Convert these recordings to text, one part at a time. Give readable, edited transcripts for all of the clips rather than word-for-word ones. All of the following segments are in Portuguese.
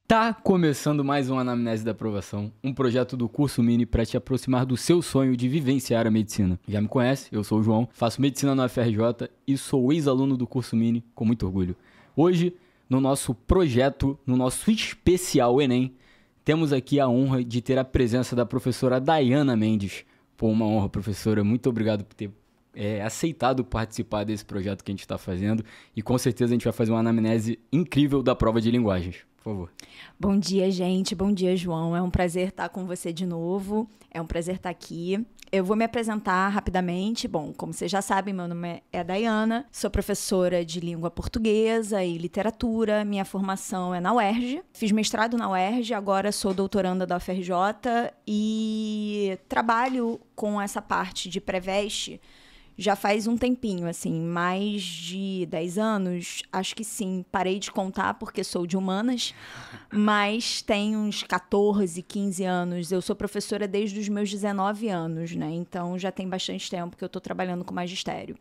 Tá começando mais uma Anamnese da Aprovação, um projeto do Curso Mini para te aproximar do seu sonho de vivenciar a medicina. Já me conhece, eu sou o João, faço medicina na UFRJ e sou ex-aluno do Curso Mini com muito orgulho. Hoje, no nosso projeto, no nosso especial Enem, temos aqui a honra de ter a presença da professora Dayana Mendes. Pô, uma honra, professora, muito obrigado por ter aceitado participar desse projeto que a gente está fazendo e com certeza a gente vai fazer uma anamnese incrível da prova de linguagens. Por favor. Bom dia, gente. Bom dia, João. É um prazer estar com você de novo. É um prazer estar aqui. Eu vou me apresentar rapidamente. Bom, como vocês já sabem, meu nome é Dayana. Sou professora de língua portuguesa e literatura. Minha formação é na UERJ. Fiz mestrado na UERJ, agora sou doutoranda da UFRJ e trabalho com essa parte de pré-veste já faz um tempinho, assim, mais de 10 anos, acho que sim. Parei de contar porque sou de humanas, mas tem uns 14, 15 anos. Eu sou professora desde os meus 19 anos, né? Então já tem bastante tempo que eu tô trabalhando com magistério.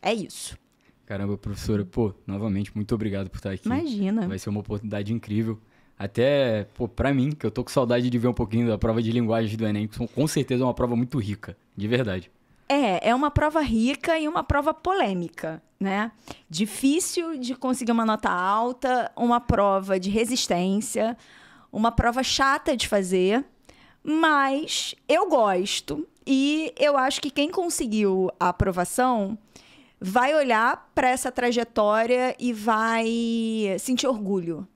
É isso. Caramba, professora, pô, novamente, muito obrigado por estar aqui. Imagina. Vai ser uma oportunidade incrível. Até, pô, pra mim, que eu tô com saudade de ver um pouquinho da prova de linguagem do Enem, que com certeza é uma prova muito rica, de verdade. É uma prova rica e uma prova polêmica, né? Difícil de conseguir uma nota alta, uma prova de resistência, uma prova chata de fazer, mas eu gosto e eu acho que quem conseguiu a aprovação vai olhar para essa trajetória e vai sentir orgulho.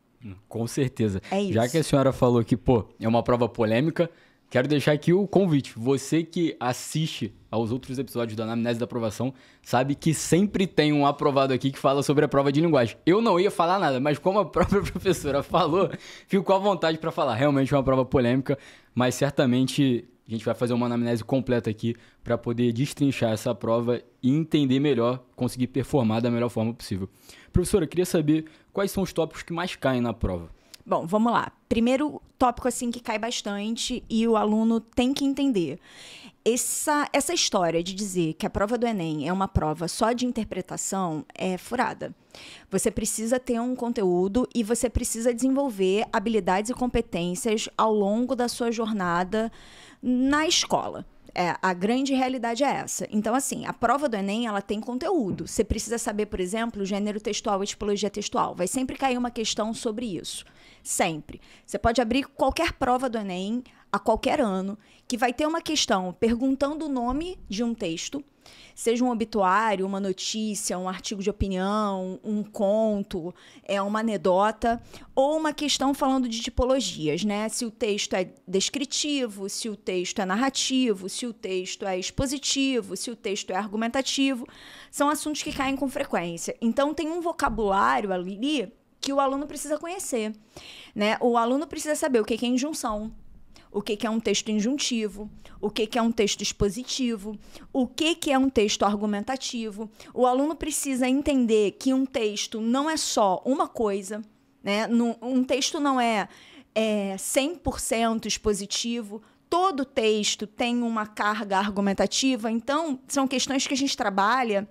Com certeza. É isso. Já que a senhora falou que, pô, é uma prova polêmica, quero deixar aqui o convite. Você que assiste aos outros episódios da Anamnese da Aprovação sabe que sempre tem um aprovado aqui que fala sobre a prova de linguagem. Eu não ia falar nada, mas como a própria professora falou, fico à vontade para falar. Realmente é uma prova polêmica, mas certamente a gente vai fazer uma anamnese completa aqui para poder destrinchar essa prova e entender melhor, conseguir performar da melhor forma possível. Professora, eu queria saber quais são os tópicos que mais caem na prova. Bom, vamos lá. Primeiro tópico assim que cai bastante e o aluno tem que entender. Essa história de dizer que a prova do Enem é uma prova só de interpretação é furada. Você precisa ter um conteúdo e você precisa desenvolver habilidades e competências ao longo da sua jornada na escola. A grande realidade é essa. Então, assim, a prova do Enem, ela tem conteúdo. Você precisa saber, por exemplo, gênero textual e tipologia textual. Vai sempre cair uma questão sobre isso. Sempre. Você pode abrir qualquer prova do Enem, a qualquer ano, que vai ter uma questão perguntando o nome de um texto, seja um obituário, uma notícia, um artigo de opinião, um conto, uma anedota, ou uma questão falando de tipologias, né? Se o texto é descritivo, se o texto é narrativo, se o texto é expositivo, se o texto é argumentativo. São assuntos que caem com frequência. Então, tem um vocabulário ali que o aluno precisa conhecer, né? O aluno precisa saber o que é injunção, o que é um texto injuntivo, o que é um texto expositivo, o que é um texto argumentativo. O aluno precisa entender que um texto não é só uma coisa, né? Um texto não é 100% expositivo. Todo texto tem uma carga argumentativa. Então, são questões que a gente trabalha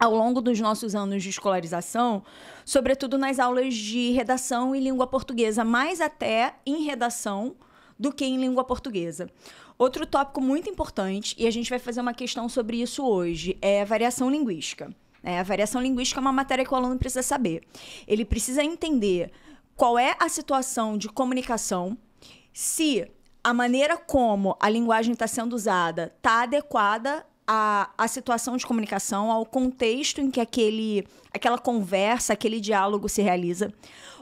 ao longo dos nossos anos de escolarização, sobretudo nas aulas de redação e língua portuguesa, mais até em redação do que em língua portuguesa. Outro tópico muito importante, e a gente vai fazer uma questão sobre isso hoje, é a variação linguística. A variação linguística é uma matéria que o aluno precisa saber. Ele precisa entender qual é a situação de comunicação, se a maneira como a linguagem está sendo usada está adequada à situação de comunicação, ao contexto em que aquela conversa, aquele diálogo se realiza.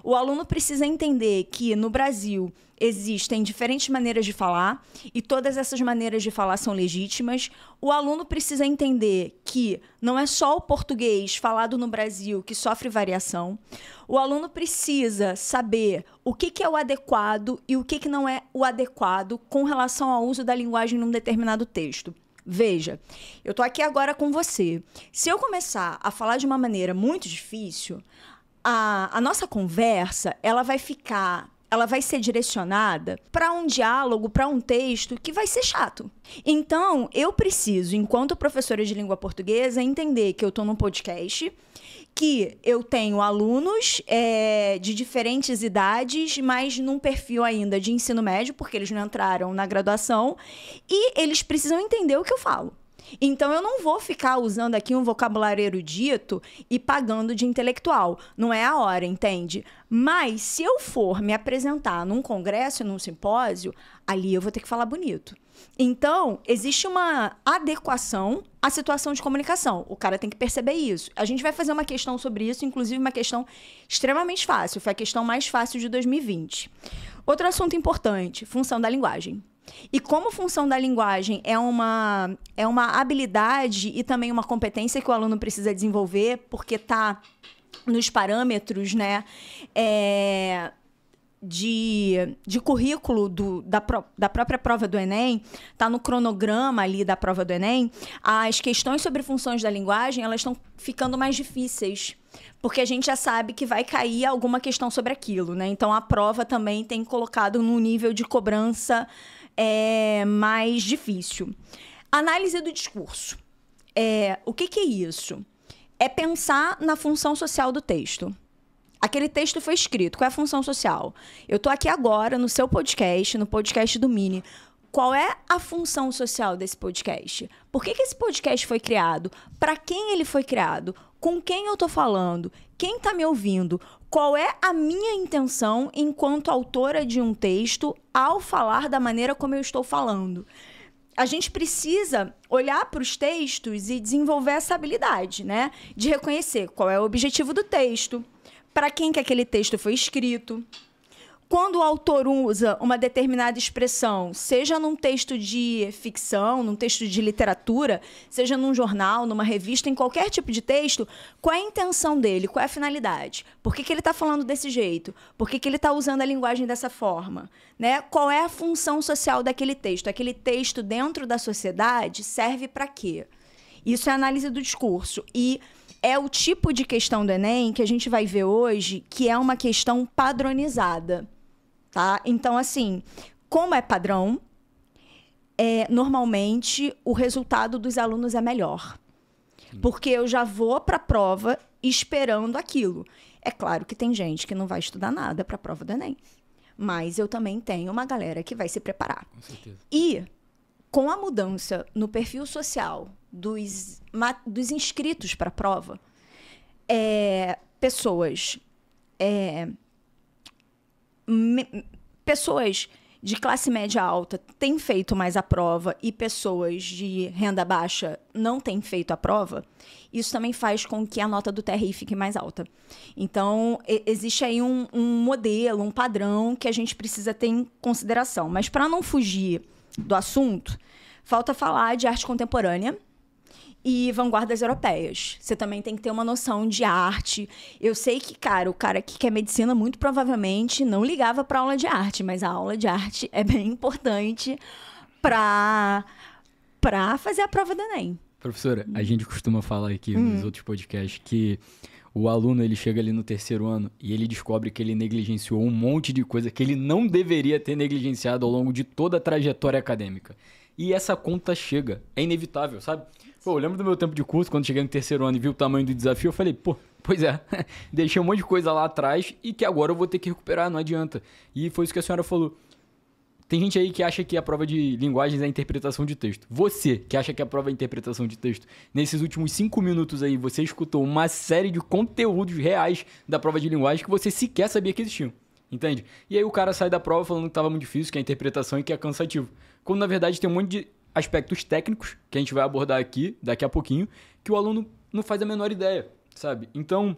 O aluno precisa entender que no Brasil existem diferentes maneiras de falar e todas essas maneiras de falar são legítimas. O aluno precisa entender que não é só o português falado no Brasil que sofre variação. O aluno precisa saber o que é o adequado e o que não é o adequado com relação ao uso da linguagem num determinado texto. Veja, eu tô aqui agora com você. Se eu começar a falar de uma maneira muito difícil, a nossa conversa ela vai ficar ela vai ser direcionada para um diálogo, para um texto que vai ser chato. Então, eu preciso, enquanto professora de língua portuguesa, entender que eu estou num podcast, que eu tenho alunos de diferentes idades, mas num perfil ainda de ensino médio, porque eles não entraram na graduação, e eles precisam entender o que eu falo. Então, eu não vou ficar usando aqui um vocabulário erudito e pagando de intelectual. Não é a hora, entende? Mas, se eu for me apresentar num congresso, num simpósio, ali eu vou ter que falar bonito. Então, existe uma adequação à situação de comunicação. O cara tem que perceber isso. A gente vai fazer uma questão sobre isso, inclusive uma questão extremamente fácil. Foi a questão mais fácil de 2020. Outro assunto importante, função da linguagem. E como função da linguagem é uma habilidade e também uma competência que o aluno precisa desenvolver, porque está nos parâmetros, né, de currículo da própria prova do Enem, está no cronograma ali da prova do Enem, as questões sobre funções da linguagem, elas estão ficando mais difíceis, porque a gente já sabe que vai cair alguma questão sobre aquilo, né? Então, a prova também tem colocado num nível de cobrança mais difícil. Análise do discurso. O que é isso? É pensar na função social do texto. Aquele texto foi escrito. Qual é a função social? Eu estou aqui agora no seu podcast, no podcast do Mini. Qual é a função social desse podcast? Por que esse podcast foi criado? Para quem ele foi criado? Com quem eu estou falando? Quem está me ouvindo? Qual é a minha intenção enquanto autora de um texto ao falar da maneira como eu estou falando? A gente precisa olhar para os textos e desenvolver essa habilidade, né? De reconhecer qual é o objetivo do texto, para quem que aquele texto foi escrito. Quando o autor usa uma determinada expressão, seja num texto de ficção, num texto de literatura, seja num jornal, numa revista, em qualquer tipo de texto, qual é a intenção dele? Qual é a finalidade? Por que ele está falando desse jeito? Por que ele está usando a linguagem dessa forma? Né? Qual é a função social daquele texto? Aquele texto dentro da sociedade serve para quê? Isso é análise do discurso. E é o tipo de questão do Enem que a gente vai ver hoje, que é uma questão padronizada. Tá? Então, assim, como é padrão, normalmente o resultado dos alunos é melhor. Porque eu já vou para a prova esperando aquilo. É claro que tem gente que não vai estudar nada para a prova do Enem. Mas eu também tenho uma galera que vai se preparar. Com certeza. E, com a mudança no perfil social dos inscritos para a prova, pessoas de classe média alta têm feito mais a prova e pessoas de renda baixa não têm feito a prova, isso também faz com que a nota do TRI fique mais alta. Então, existe aí um modelo, um padrão que a gente precisa ter em consideração. Mas, para não fugir do assunto, falta falar de arte contemporânea e vanguardas europeias. Você também tem que ter uma noção de arte. Eu sei que, o cara que quer medicina muito provavelmente não ligava para aula de arte, mas a aula de arte é bem importante para fazer a prova do Enem. Professora, a gente costuma falar aqui nos outros podcasts que o aluno ele chega ali no terceiro ano e ele descobre que ele negligenciou um monte de coisa que ele não deveria ter negligenciado ao longo de toda a trajetória acadêmica. E essa conta chega, é inevitável, sabe? Pô, eu lembro do meu tempo de curso, quando cheguei no terceiro ano e vi o tamanho do desafio, eu falei, pois é, deixei um monte de coisa lá atrás e que agora eu vou ter que recuperar, não adianta. E foi isso que a senhora falou. Tem gente aí que acha que a prova de linguagens é a interpretação de texto. Você, que acha que a prova é a interpretação de texto, nesses últimos 5 minutos aí, você escutou uma série de conteúdos reais da prova de linguagem que você sequer sabia que existiam. Entende? E aí o cara sai da prova falando que estava muito difícil, que é a interpretação e que é cansativo. Quando na verdade tem um monte de aspectos técnicos, que a gente vai abordar aqui, daqui a pouquinho, que o aluno não faz a menor ideia, sabe? Então,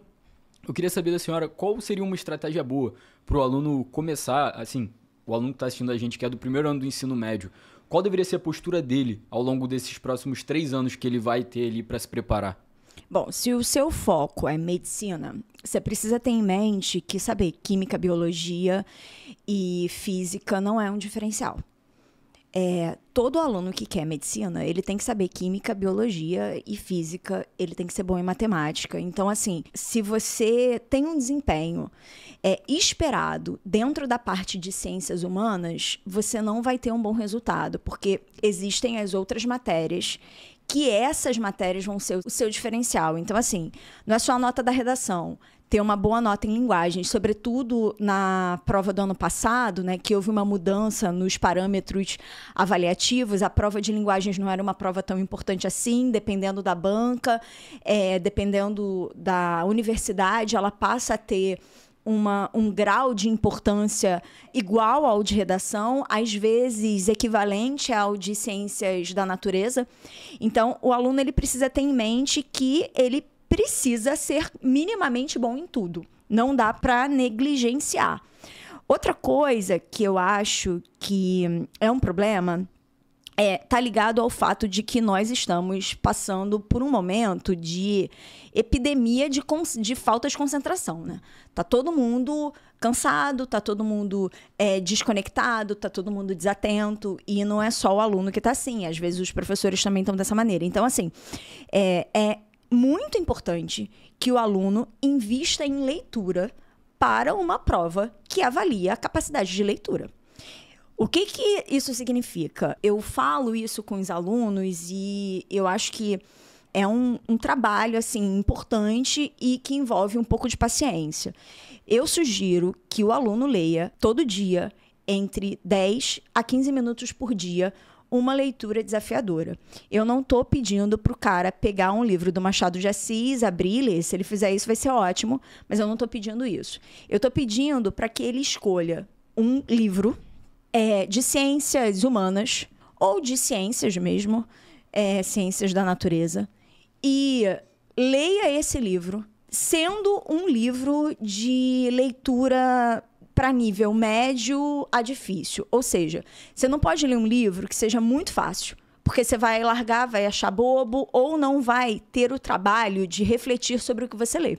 eu queria saber da senhora qual seria uma estratégia boa para o aluno começar, assim, o aluno que está assistindo a gente, que é do primeiro ano do ensino médio, qual deveria ser a postura dele ao longo desses próximos 3 anos que ele vai ter ali para se preparar? Bom, se o seu foco é medicina, você precisa ter em mente que saber química, biologia e física não é um diferencial. todo aluno que quer medicina, ele tem que saber química, biologia e física, ele tem que ser bom em matemática. Então, assim, se você tem um desempenho esperado dentro da parte de ciências humanas, você não vai ter um bom resultado, porque existem as outras matérias que essas matérias vão ser o seu diferencial. Então, assim, não é só a nota da redação, ter uma boa nota em linguagens, sobretudo na prova do ano passado, né, que houve uma mudança nos parâmetros avaliativos. A prova de linguagens não era uma prova tão importante assim, dependendo da banca, dependendo da universidade, ela passa a ter um grau de importância igual ao de redação, às vezes equivalente ao de ciências da natureza. Então, o aluno ele precisa ter em mente que ele precisa ser minimamente bom em tudo. Não dá para negligenciar. Outra coisa que eu acho que é um problema tá ligado ao fato de que nós estamos passando por um momento de epidemia de falta de concentração, né? Tá todo mundo cansado, tá todo mundo desconectado, tá todo mundo desatento, e não é só o aluno que tá assim, às vezes os professores também estão dessa maneira. Então, assim, é muito importante que o aluno invista em leitura para uma prova que avalia a capacidade de leitura. O que isso significa? Eu falo isso com os alunos e eu acho que é um trabalho assim, importante e que envolve um pouco de paciência. Eu sugiro que o aluno leia todo dia, entre 10 a 15 minutos por dia, uma leitura desafiadora. Eu não estou pedindo para o cara pegar um livro do Machado de Assis, abrir e ler. Se ele fizer isso, vai ser ótimo, mas eu não estou pedindo isso. Eu estou pedindo para que ele escolha um livro de ciências humanas ou de ciências mesmo, ciências da natureza, e leia esse livro, sendo um livro de leitura para nível médio a difícil. Ou seja, você não pode ler um livro que seja muito fácil, porque você vai largar, vai achar bobo, ou não vai ter o trabalho de refletir sobre o que você lê.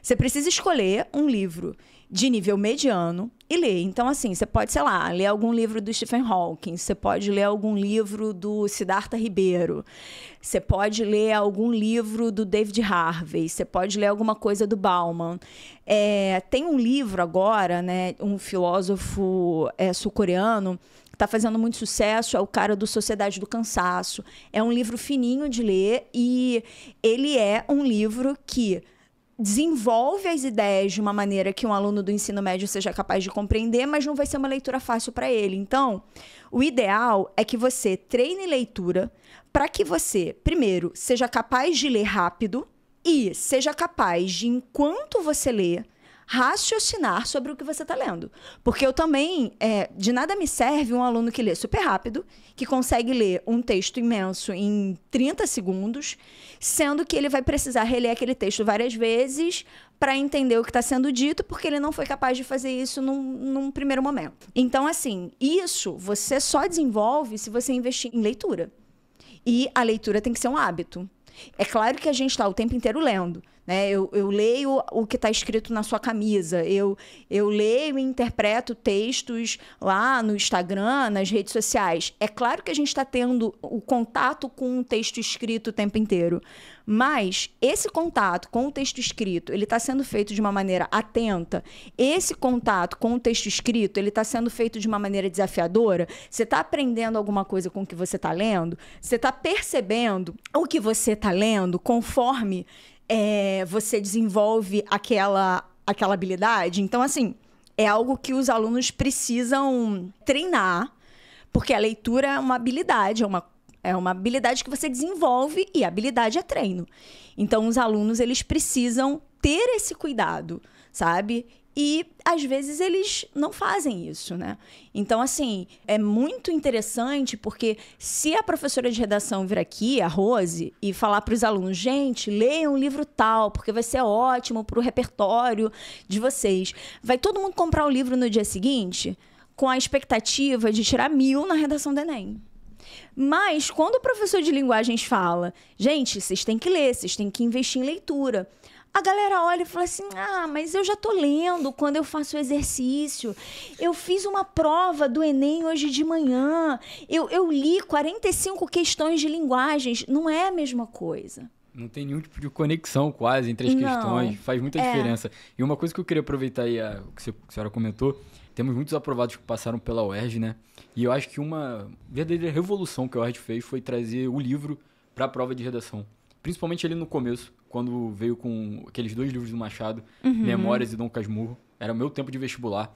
Você precisa escolher um livro de nível mediano e ler. Então, assim, você pode, sei lá, ler algum livro do Stephen Hawking, você pode ler algum livro do Siddhartha Ribeiro, você pode ler algum livro do David Harvey, você pode ler alguma coisa do Bauman. Tem um livro agora, né, um filósofo sul-coreano, que está fazendo muito sucesso, é o cara do Sociedade do Cansaço. É um livro fininho de ler e ele é um livro que desenvolve as ideias de uma maneira que um aluno do ensino médio seja capaz de compreender, mas não vai ser uma leitura fácil para ele. Então, o ideal é que você treine leitura para que você, primeiro, seja capaz de ler rápido e seja capaz de, enquanto você lê, raciocinar sobre o que você está lendo. Porque eu também, de nada me serve um aluno que lê super rápido, que consegue ler um texto imenso em 30 segundos, sendo que ele vai precisar reler aquele texto várias vezes para entender o que está sendo dito, porque ele não foi capaz de fazer isso num primeiro momento. Então, assim, isso você só desenvolve se você investir em leitura. E a leitura tem que ser um hábito. É claro que a gente está o tempo inteiro lendo, né? Eu leio o que está escrito na sua camisa, eu leio e interpreto textos lá no Instagram, nas redes sociais. É claro que a gente está tendo o contato com um texto escrito o tempo inteiro, mas esse contato com o texto escrito, ele está sendo feito de uma maneira atenta. Esse contato com o texto escrito, ele está sendo feito de uma maneira desafiadora. Você está aprendendo alguma coisa com o que você está lendo? Você está percebendo o que você está lendo conforme você desenvolve aquela habilidade? Então, assim, é algo que os alunos precisam treinar, porque a leitura é uma habilidade, é uma habilidade que você desenvolve e a habilidade é treino. Então, os alunos, eles precisam ter esse cuidado, sabe? E, às vezes, eles não fazem isso, né? Então, assim, é muito interessante porque se a professora de redação vir aqui, a Rose, e falar para os alunos, gente, leiam um livro tal, porque vai ser ótimo para o repertório de vocês. Vai todo mundo comprar o livro no dia seguinte com a expectativa de tirar 1000 na redação do Enem. Mas, quando o professor de linguagens fala, gente, vocês têm que ler, vocês têm que investir em leitura, A galera olha e fala assim, mas eu já tô lendo quando eu faço exercício. Eu fiz uma prova do Enem hoje de manhã. Eu li 45 questões de linguagens. Não é a mesma coisa. Não tem nenhum tipo de conexão quase entre as questões. Faz muita diferença. E uma coisa que eu queria aproveitar aí, o que a senhora comentou, temos muitos aprovados que passaram pela UERJ, né? E eu acho que uma verdadeira revolução que a UERJ fez foi trazer o livro para a prova de redação. Principalmente ali no começo, quando veio com aqueles 2 livros do Machado, Memórias e Dom Casmurro. Era o meu tempo de vestibular.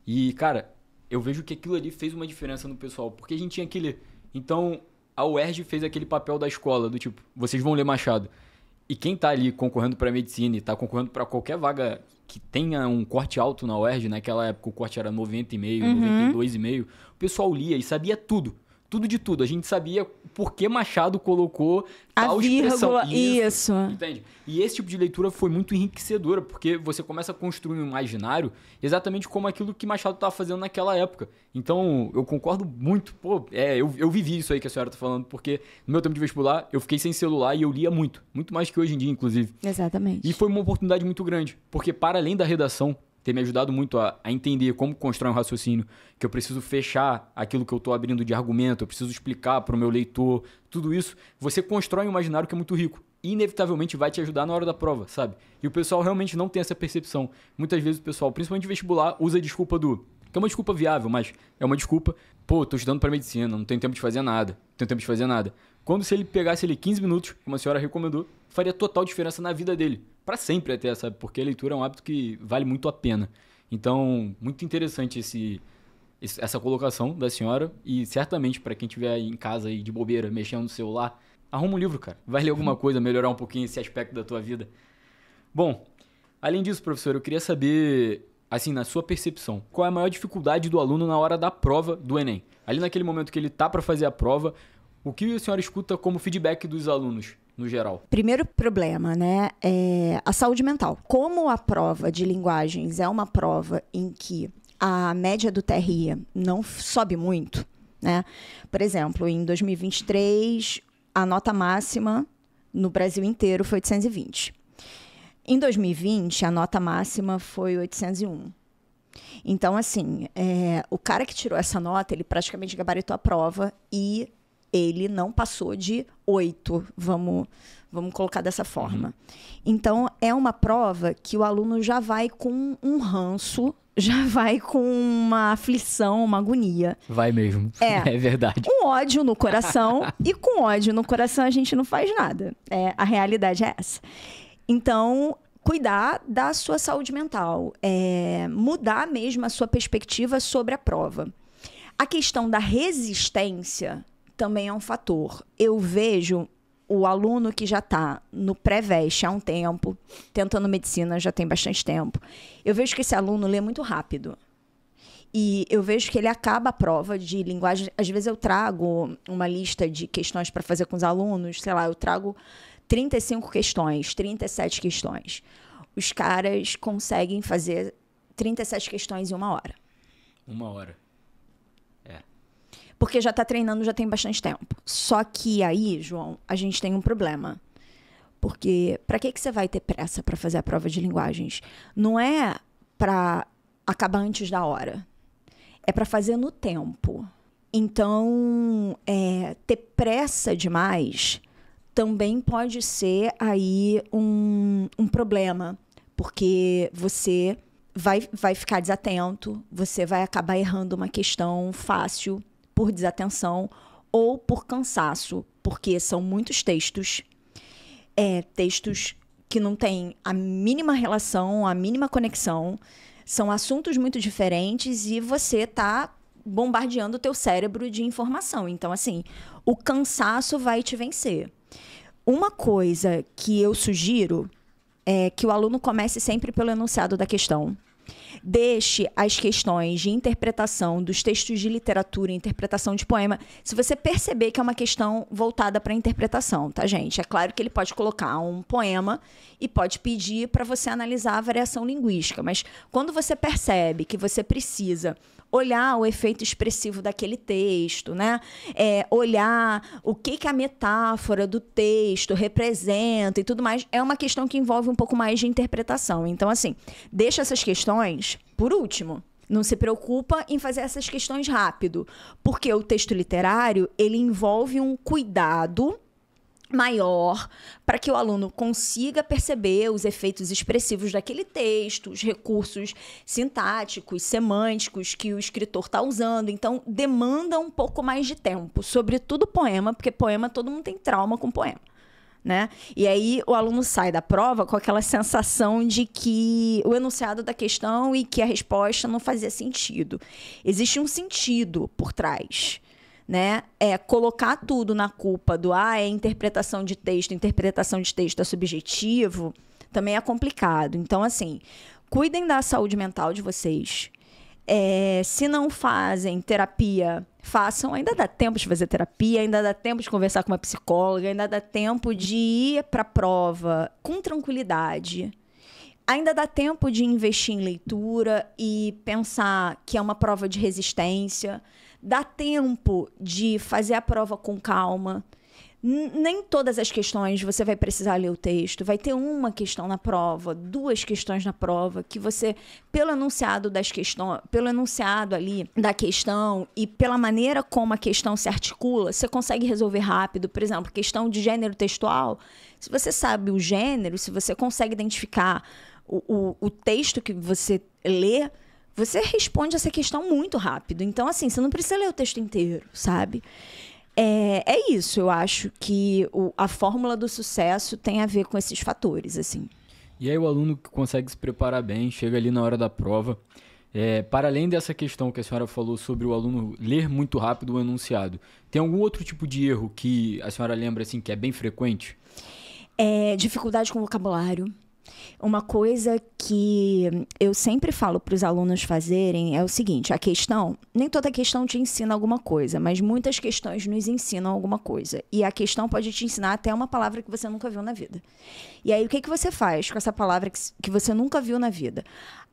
E, cara, eu vejo que aquilo ali fez uma diferença no pessoal, porque a gente tinha que ler. Então, a UERJ fez aquele papel da escola, do tipo, vocês vão ler Machado. E quem tá ali concorrendo para medicina e tá concorrendo para qualquer vaga que tenha um corte alto na UERJ, naquela época o corte era 90,5, 92,5, o pessoal lia e sabia tudo. Tudo de tudo. A gente sabia por que Machado colocou tal expressão. Isso. Entende? E esse tipo de leitura foi muito enriquecedora, porque você começa a construir um imaginário exatamente como aquilo que Machado estava fazendo naquela época. Então, eu concordo muito. Pô, eu vivi isso aí que a senhora está falando, porque no meu tempo de vestibular, eu fiquei sem celular e eu lia muito. Muito mais que hoje em dia, inclusive. Exatamente. E foi uma oportunidade muito grande, porque para além da redação, ter me ajudado muito a entender como constrói um raciocínio, que eu preciso fechar aquilo que eu estou abrindo de argumento, eu preciso explicar para o meu leitor, tudo isso, você constrói um imaginário que é muito rico e inevitavelmente vai te ajudar na hora da prova, sabe? E o pessoal realmente não tem essa percepção. Muitas vezes o pessoal, principalmente vestibular, usa a desculpa que é uma desculpa viável, mas é uma desculpa, tô estudando para medicina, não tenho tempo de fazer nada, Quando se ele pegasse ali 15 minutos, como a senhora recomendou, faria total diferença na vida dele. Para sempre até, sabe? Porque a leitura é um hábito que vale muito a pena. Então, muito interessante essa colocação da senhora. E certamente, para quem estiver em casa aí de bobeira, mexendo no celular, arruma um livro, cara. Vai ler alguma coisa, melhorar um pouquinho esse aspecto da tua vida. Bom, além disso, professor, eu queria saber, assim, na sua percepção, qual é a maior dificuldade do aluno na hora da prova do Enem? Ali naquele momento que ele tá para fazer a prova, o que a senhora escuta como feedback dos alunos, no geral? Primeiro problema, né, é a saúde mental. Como a prova de linguagens é uma prova em que a média do TRI não sobe muito, né? Por exemplo, em 2023, a nota máxima no Brasil inteiro foi 820. Em 2020, a nota máxima foi 801. Então, assim, o cara que tirou essa nota, ele praticamente gabaritou a prova e ele não passou de 8, vamos colocar dessa forma. Então, é uma prova que o aluno já vai com um ranço, já vai com uma aflição, uma agonia. Vai mesmo, é verdade. Um ódio no coração, e com ódio no coração a gente não faz nada. A realidade é essa. Então, cuidar da sua saúde mental, mudar mesmo a sua perspectiva sobre a prova. A questão da resistência também é um fator. Eu vejo o aluno que já está no pré-veste há um tempo, tentando medicina já tem bastante tempo. Eu vejo que esse aluno lê muito rápido. E eu vejo que ele acaba a prova de linguagem. Às vezes eu trago uma lista de questões para fazer com os alunos, sei lá, eu trago 35 questões, 37 questões. Os caras conseguem fazer 37 questões em 1 hora. 1 hora. Porque já está treinando, já tem bastante tempo. Só que aí, João, a gente tem um problema. Porque para que você vai ter pressa para fazer a prova de linguagens? Não é para acabar antes da hora. É para fazer no tempo. Então, ter pressa demais também pode ser aí um problema. Porque você vai ficar desatento, você vai acabar errando uma questão fácil por desatenção ou por cansaço, porque são muitos textos, textos que não têm a mínima relação, a mínima conexão, são assuntos muito diferentes e você está bombardeando o teu cérebro de informação. Então, assim, o cansaço vai te vencer. Uma coisa que eu sugiro é que o aluno comece sempre pelo enunciado da questão. Deixe as questões de interpretação dos textos de literatura, interpretação de poema, se você perceber que é uma questão voltada para a interpretação, tá, gente? É claro que ele pode colocar um poema e pode pedir para você analisar a variação linguística, mas quando você percebe que você precisa olhar o efeito expressivo daquele texto, né? Olhar o que a metáfora do texto representa e tudo mais. É uma questão que envolve um pouco mais de interpretação. Então, assim, deixa essas questões por último. Não se preocupa em fazer essas questões rápido, porque o texto literário, ele envolve um cuidado maior para que o aluno consiga perceber os efeitos expressivos daquele texto, os recursos sintáticos, semânticos que o escritor está usando. Então, demanda um pouco mais de tempo, sobretudo poema, porque poema, todo mundo tem trauma com poema, né? E aí o aluno sai da prova com aquela sensação de que o enunciado da questão e que a resposta não fazia sentido. Existe um sentido por trás, né? Colocar tudo na culpa do interpretação de texto é subjetivo, também é complicado. Então, assim, cuidem da saúde mental de vocês. Se não fazem terapia, façam. Ainda dá tempo de fazer terapia, ainda dá tempo de conversar com uma psicóloga, ainda dá tempo de ir para a prova com tranquilidade. Ainda dá tempo de investir em leitura e pensar que é uma prova de resistência. Dá tempo de fazer a prova com calma. Nem todas as questões você vai precisar ler o texto. Vai ter uma questão na prova, 2 questões na prova, que você, pelo enunciado ali da questão e pela maneira como a questão se articula, você consegue resolver rápido. Por exemplo, questão de gênero textual. Se você sabe o gênero, se você consegue identificar o texto que você lê, você responde essa questão muito rápido. Então, assim, você não precisa ler o texto inteiro, sabe? É isso. Eu acho que a fórmula do sucesso tem a ver com esses fatores, assim. E aí o aluno que consegue se preparar bem, chega ali na hora da prova. Para além dessa questão que a senhora falou sobre o aluno ler muito rápido o enunciado, tem algum outro tipo de erro que a senhora lembra, assim, que é bem frequente? Dificuldade com vocabulário. Uma coisa que eu sempre falo para os alunos fazerem é o seguinte: nem toda questão te ensina alguma coisa, mas muitas questões nos ensinam alguma coisa. E a questão pode te ensinar até uma palavra que você nunca viu na vida. E aí, o que você faz com essa palavra que você nunca viu na vida?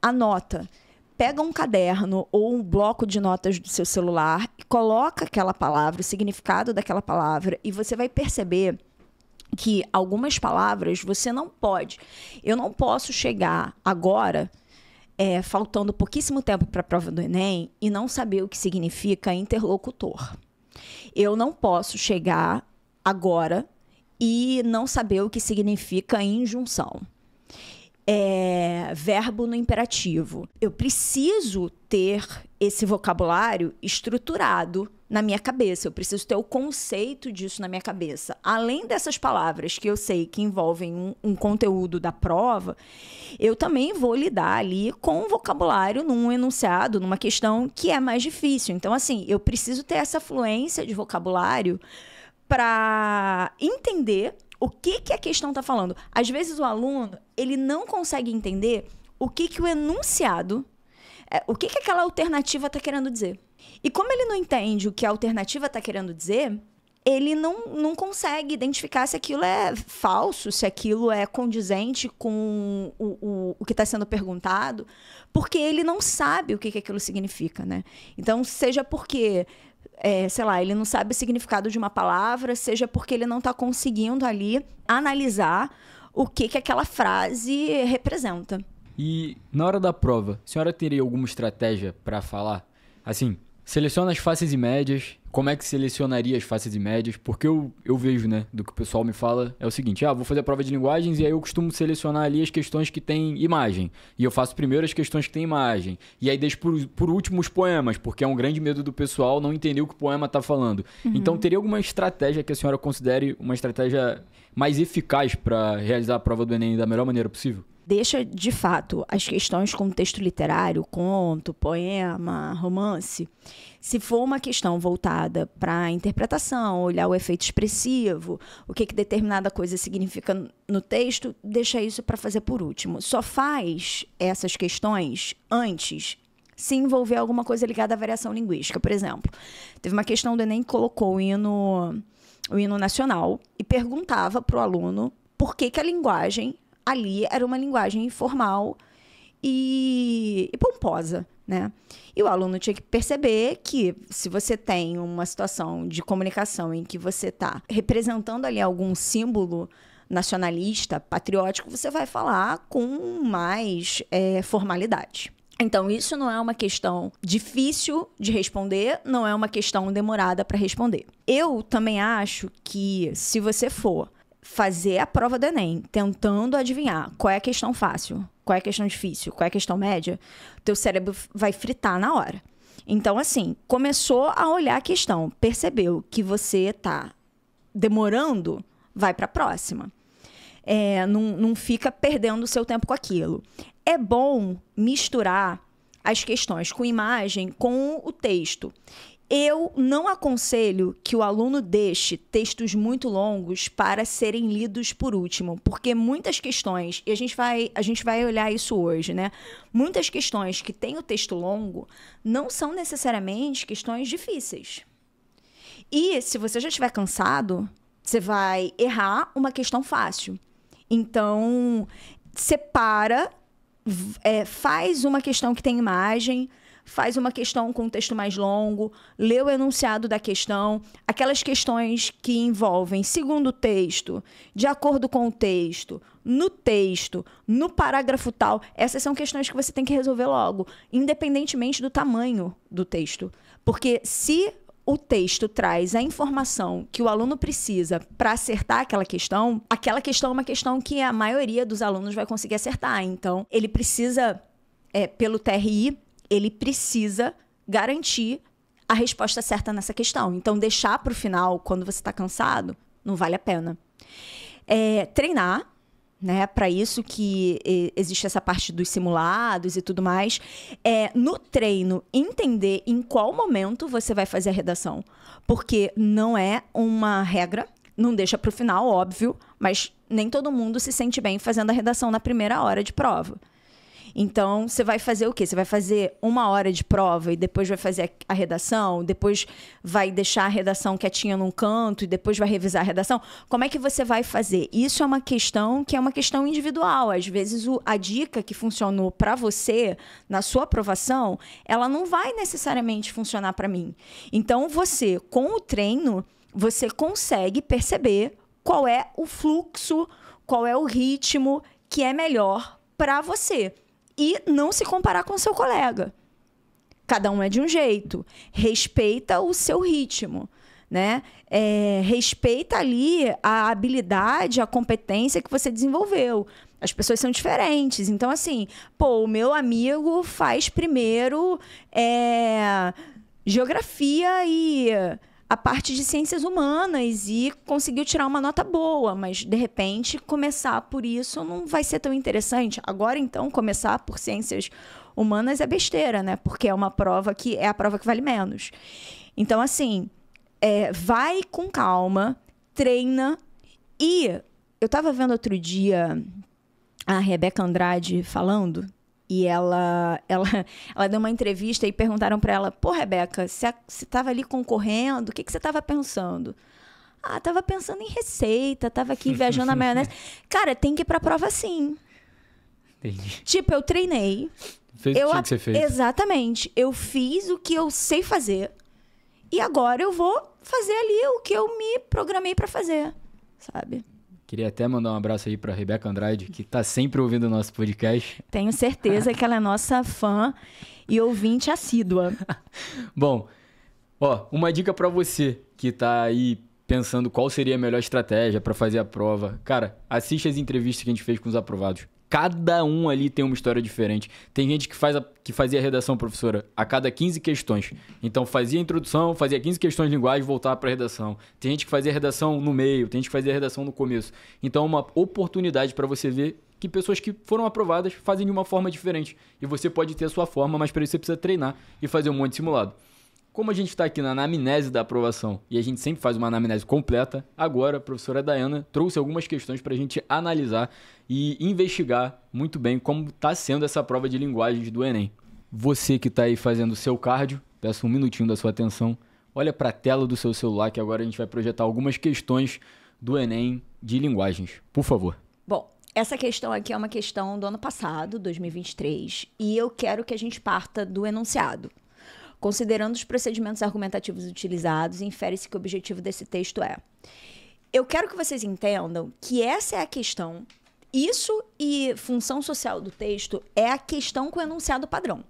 Anota. Pega um caderno ou um bloco de notas do seu celular e coloca aquela palavra, o significado daquela palavra, e você vai perceber que algumas palavras você não pode. Eu não posso chegar agora, faltando pouquíssimo tempo para a prova do Enem, e não saber o que significa interlocutor. Eu não posso chegar agora e não saber o que significa injunção. Verbo no imperativo. Eu preciso ter esse vocabulário estruturado na minha cabeça. Eu preciso ter o conceito disso na minha cabeça. Além dessas palavras que eu sei que envolvem um conteúdo da prova, eu também vou lidar ali com o vocabulário num enunciado, numa questão que é mais difícil. Então, assim, eu preciso ter essa fluência de vocabulário para entender o que a questão está falando. Às vezes o aluno, ele não consegue entender o que o enunciado, o que aquela alternativa está querendo dizer. E como ele não entende o que a alternativa está querendo dizer, ele não consegue identificar se aquilo é falso, se aquilo é condizente com o que está sendo perguntado, porque ele não sabe o que aquilo significa, né? Então, seja porque ele não sabe o significado de uma palavra, seja porque ele não está conseguindo ali analisar o que aquela frase representa. E na hora da prova, a senhora teria alguma estratégia para falar? Assim, seleciona as fáceis e médias. Como é que selecionaria as fáceis e médias? Porque eu vejo, né, do que o pessoal me fala, é o seguinte: vou fazer a prova de linguagens e aí eu costumo selecionar ali as questões que têm imagem. E eu faço primeiro as questões que têm imagem. E aí deixo por último os poemas, porque é um grande medo do pessoal não entender o que o poema está falando. Uhum. Então, teria alguma estratégia que a senhora considere uma estratégia mais eficaz para realizar a prova do Enem da melhor maneira possível? Deixa, de fato, as questões com texto literário, conto, poema, romance. Se for uma questão voltada para a interpretação, olhar o efeito expressivo, o que determinada coisa significa no texto, deixa isso para fazer por último. Só faz essas questões antes se envolver alguma coisa ligada à variação linguística. Por exemplo, teve uma questão do Enem que colocou o hino nacional e perguntava para o aluno por que a linguagem ali era uma linguagem informal e pomposa, né? E o aluno tinha que perceber que se você tem uma situação de comunicação em que você está representando ali algum símbolo nacionalista, patriótico, você vai falar com mais formalidade. Então, isso não é uma questão difícil de responder, não é uma questão demorada para responder. Eu também acho que se você for fazer a prova do Enem tentando adivinhar qual é a questão fácil, qual é a questão difícil, qual é a questão média, teu cérebro vai fritar na hora. Então, assim, começou a olhar a questão, percebeu que você está demorando, vai para a próxima. Não fica perdendo o seu tempo com aquilo. É bom misturar as questões com imagem com o texto. Eu não aconselho que o aluno deixe textos muito longos para serem lidos por último, porque muitas questões, e a gente vai olhar isso hoje, né? Muitas questões que têm o texto longo não são necessariamente questões difíceis. E se você já estiver cansado, você vai errar uma questão fácil. Então, separa, faz uma questão que tem imagem, faz uma questão com um texto mais longo, lê o enunciado da questão, aquelas questões que envolvem segundo texto, de acordo com o texto, no parágrafo tal, essas são questões que você tem que resolver logo, independentemente do tamanho do texto. Porque se o texto traz a informação que o aluno precisa para acertar aquela questão é uma questão que a maioria dos alunos vai conseguir acertar. Então, ele precisa, pelo TRI, ele precisa garantir a resposta certa nessa questão. Então, deixar para o final, quando você está cansado, não vale a pena. Treinar, né? Para isso que existe essa parte dos simulados e tudo mais. No treino, entender em qual momento você vai fazer a redação. Porque não é uma regra, não deixa para o final, óbvio, mas nem todo mundo se sente bem fazendo a redação na primeira hora de prova. Então, você vai fazer o quê? Você vai fazer 1 hora de prova e depois vai fazer a redação, depois vai deixar a redação quietinha num canto e depois vai revisar a redação? Como é que você vai fazer? Isso é uma questão que é uma questão individual. Às vezes, a dica que funcionou para você na sua aprovação, ela não vai necessariamente funcionar para mim. Então, você, com o treino, você consegue perceber qual é o fluxo, qual é o ritmo que é melhor para você. E não se comparar com o seu colega. Cada um é de um jeito. Respeita o seu ritmo, né? Respeita ali a habilidade, a competência que você desenvolveu. As pessoas são diferentes. Então, assim, o meu amigo faz primeiro geografia e a parte de ciências humanas e conseguiu tirar uma nota boa, mas, de repente, começar por isso não vai ser tão interessante. Agora, então, começar por ciências humanas é besteira, né? Porque é uma prova que é a prova que vale menos. Então, assim, vai com calma, treina. E eu estava vendo outro dia a Rebeca Andrade falando, e ela deu uma entrevista e perguntaram para ela: pô, Rebeca, você estava ali concorrendo, o que você estava pensando? Estava pensando em receita, estava aqui viajando na maionese. Cara, tem que ir para a prova sim. Entendi. Tipo, eu treinei. Fez o que tinha que ser feito. Exatamente. Eu fiz o que eu sei fazer e agora eu vou fazer ali o que eu me programei para fazer, sabe? Queria até mandar um abraço aí pra Rebeca Andrade, que tá sempre ouvindo o nosso podcast. Tenho certeza que ela é nossa fã e ouvinte assídua. Bom, uma dica pra você que tá aí pensando qual seria a melhor estratégia pra fazer a prova. Cara, assiste as entrevistas que a gente fez com os aprovados. Cada um ali tem uma história diferente. Tem gente que fazia a redação, professora, a cada 15 questões. Então, fazia a introdução, fazia 15 questões de linguagem e voltava para a redação. Tem gente que fazia a redação no meio, tem gente que fazia a redação no começo. Então, é uma oportunidade para você ver que pessoas que foram aprovadas fazem de uma forma diferente. E você pode ter a sua forma, mas para isso você precisa treinar e fazer um monte de simulado. Como a gente está aqui na anamnese da aprovação e a gente sempre faz uma anamnese completa, agora a professora Dayana trouxe algumas questões para a gente analisar e investigar muito bem como está sendo essa prova de linguagens do Enem. Você que está aí fazendo o seu cardio, peço um minutinho da sua atenção, olha para a tela do seu celular que agora a gente vai projetar algumas questões do Enem de linguagens. Por favor. Bom, Essa questão aqui é uma questão do ano passado, 2023, e eu quero que a gente parta do enunciado. Considerando os procedimentos argumentativos utilizados, infere-se que o objetivo desse texto é... Eu quero que vocês entendam que essa é a questão. Isso e função social do texto é a questão com o enunciado padrão.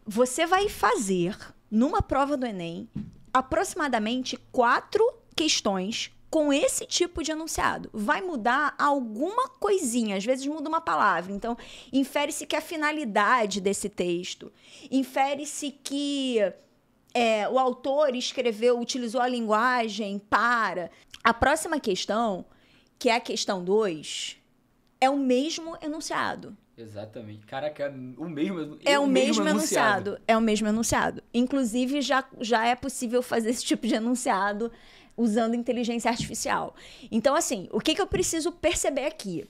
Você vai fazer, numa prova do Enem, aproximadamente 4 questões com esse tipo de enunciado. Vai mudar alguma coisinha, às vezes muda uma palavra. Então, infere-se que a finalidade desse texto, infere-se que o autor utilizou a linguagem para... A próxima questão, que é a questão 2, é o mesmo enunciado. Exatamente. Caraca, é o mesmo É o mesmo enunciado. É o mesmo enunciado. Inclusive, já é possível fazer esse tipo de enunciado usando inteligência artificial. Então, assim, o que eu preciso perceber aqui?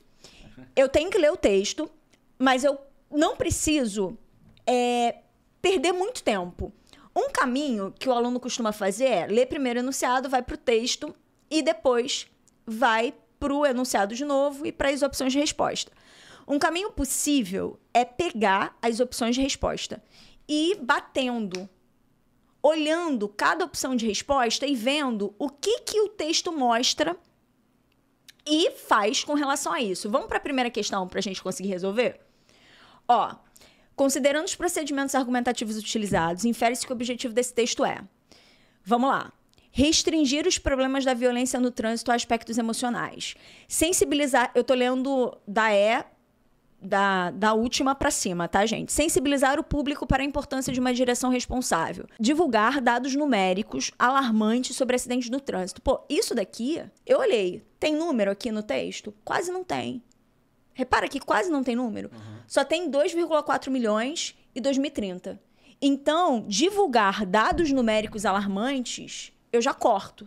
Eu tenho que ler o texto, mas eu não preciso perder muito tempo. Um caminho que o aluno costuma fazer é ler primeiro o enunciado, vai para o texto e depois vai para o enunciado de novo e para as opções de resposta. Um caminho possível é pegar as opções de resposta e ir batendo, olhando cada opção de resposta e vendo o que o texto mostra e faz com relação a isso. Vamos para a primeira questão para a gente conseguir resolver? Considerando os procedimentos argumentativos utilizados, infere-se que o objetivo desse texto é... Vamos lá. Restringir os problemas da violência no trânsito a aspectos emocionais. Sensibilizar... Eu tô lendo da última para cima, tá, gente? Sensibilizar o público para a importância de uma direção responsável. Divulgar dados numéricos alarmantes sobre acidentes no trânsito. Pô, isso daqui, eu olhei. Tem número aqui no texto? Quase não tem. Repara que quase não tem número. Só tem 2,4 milhões e 2030. Então, divulgar dados numéricos alarmantes, eu já corto.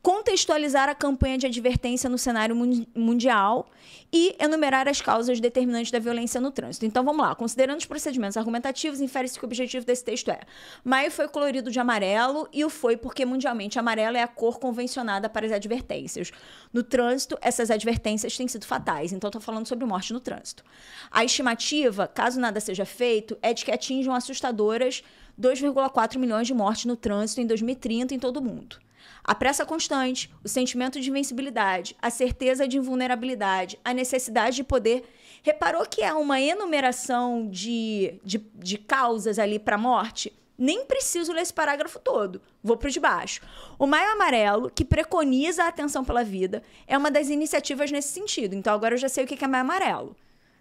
Contextualizar a campanha de advertência no cenário mundial e enumerar as causas determinantes da violência no trânsito. Então, vamos lá. Considerando os procedimentos argumentativos, infere-se que o objetivo desse texto é: maio foi colorido de amarelo e o foi porque mundialmente amarelo é a cor convencionada para as advertências. No trânsito, essas advertências têm sido fatais. Então, estou falando sobre morte no trânsito. A estimativa, caso nada seja feito, é de que atinjam assustadoras 2,4 milhões de mortes no trânsito em 2030 em todo o mundo. A pressa constante, o sentimento de invencibilidade, a certeza de invulnerabilidade, a necessidade de poder... Reparou que é uma enumeração de causas ali para a morte? Nem preciso ler esse parágrafo todo. Vou para o de baixo. O Maio Amarelo, que preconiza a atenção pela vida, é uma das iniciativas nesse sentido. Então, agora eu já sei o que é Maio Amarelo.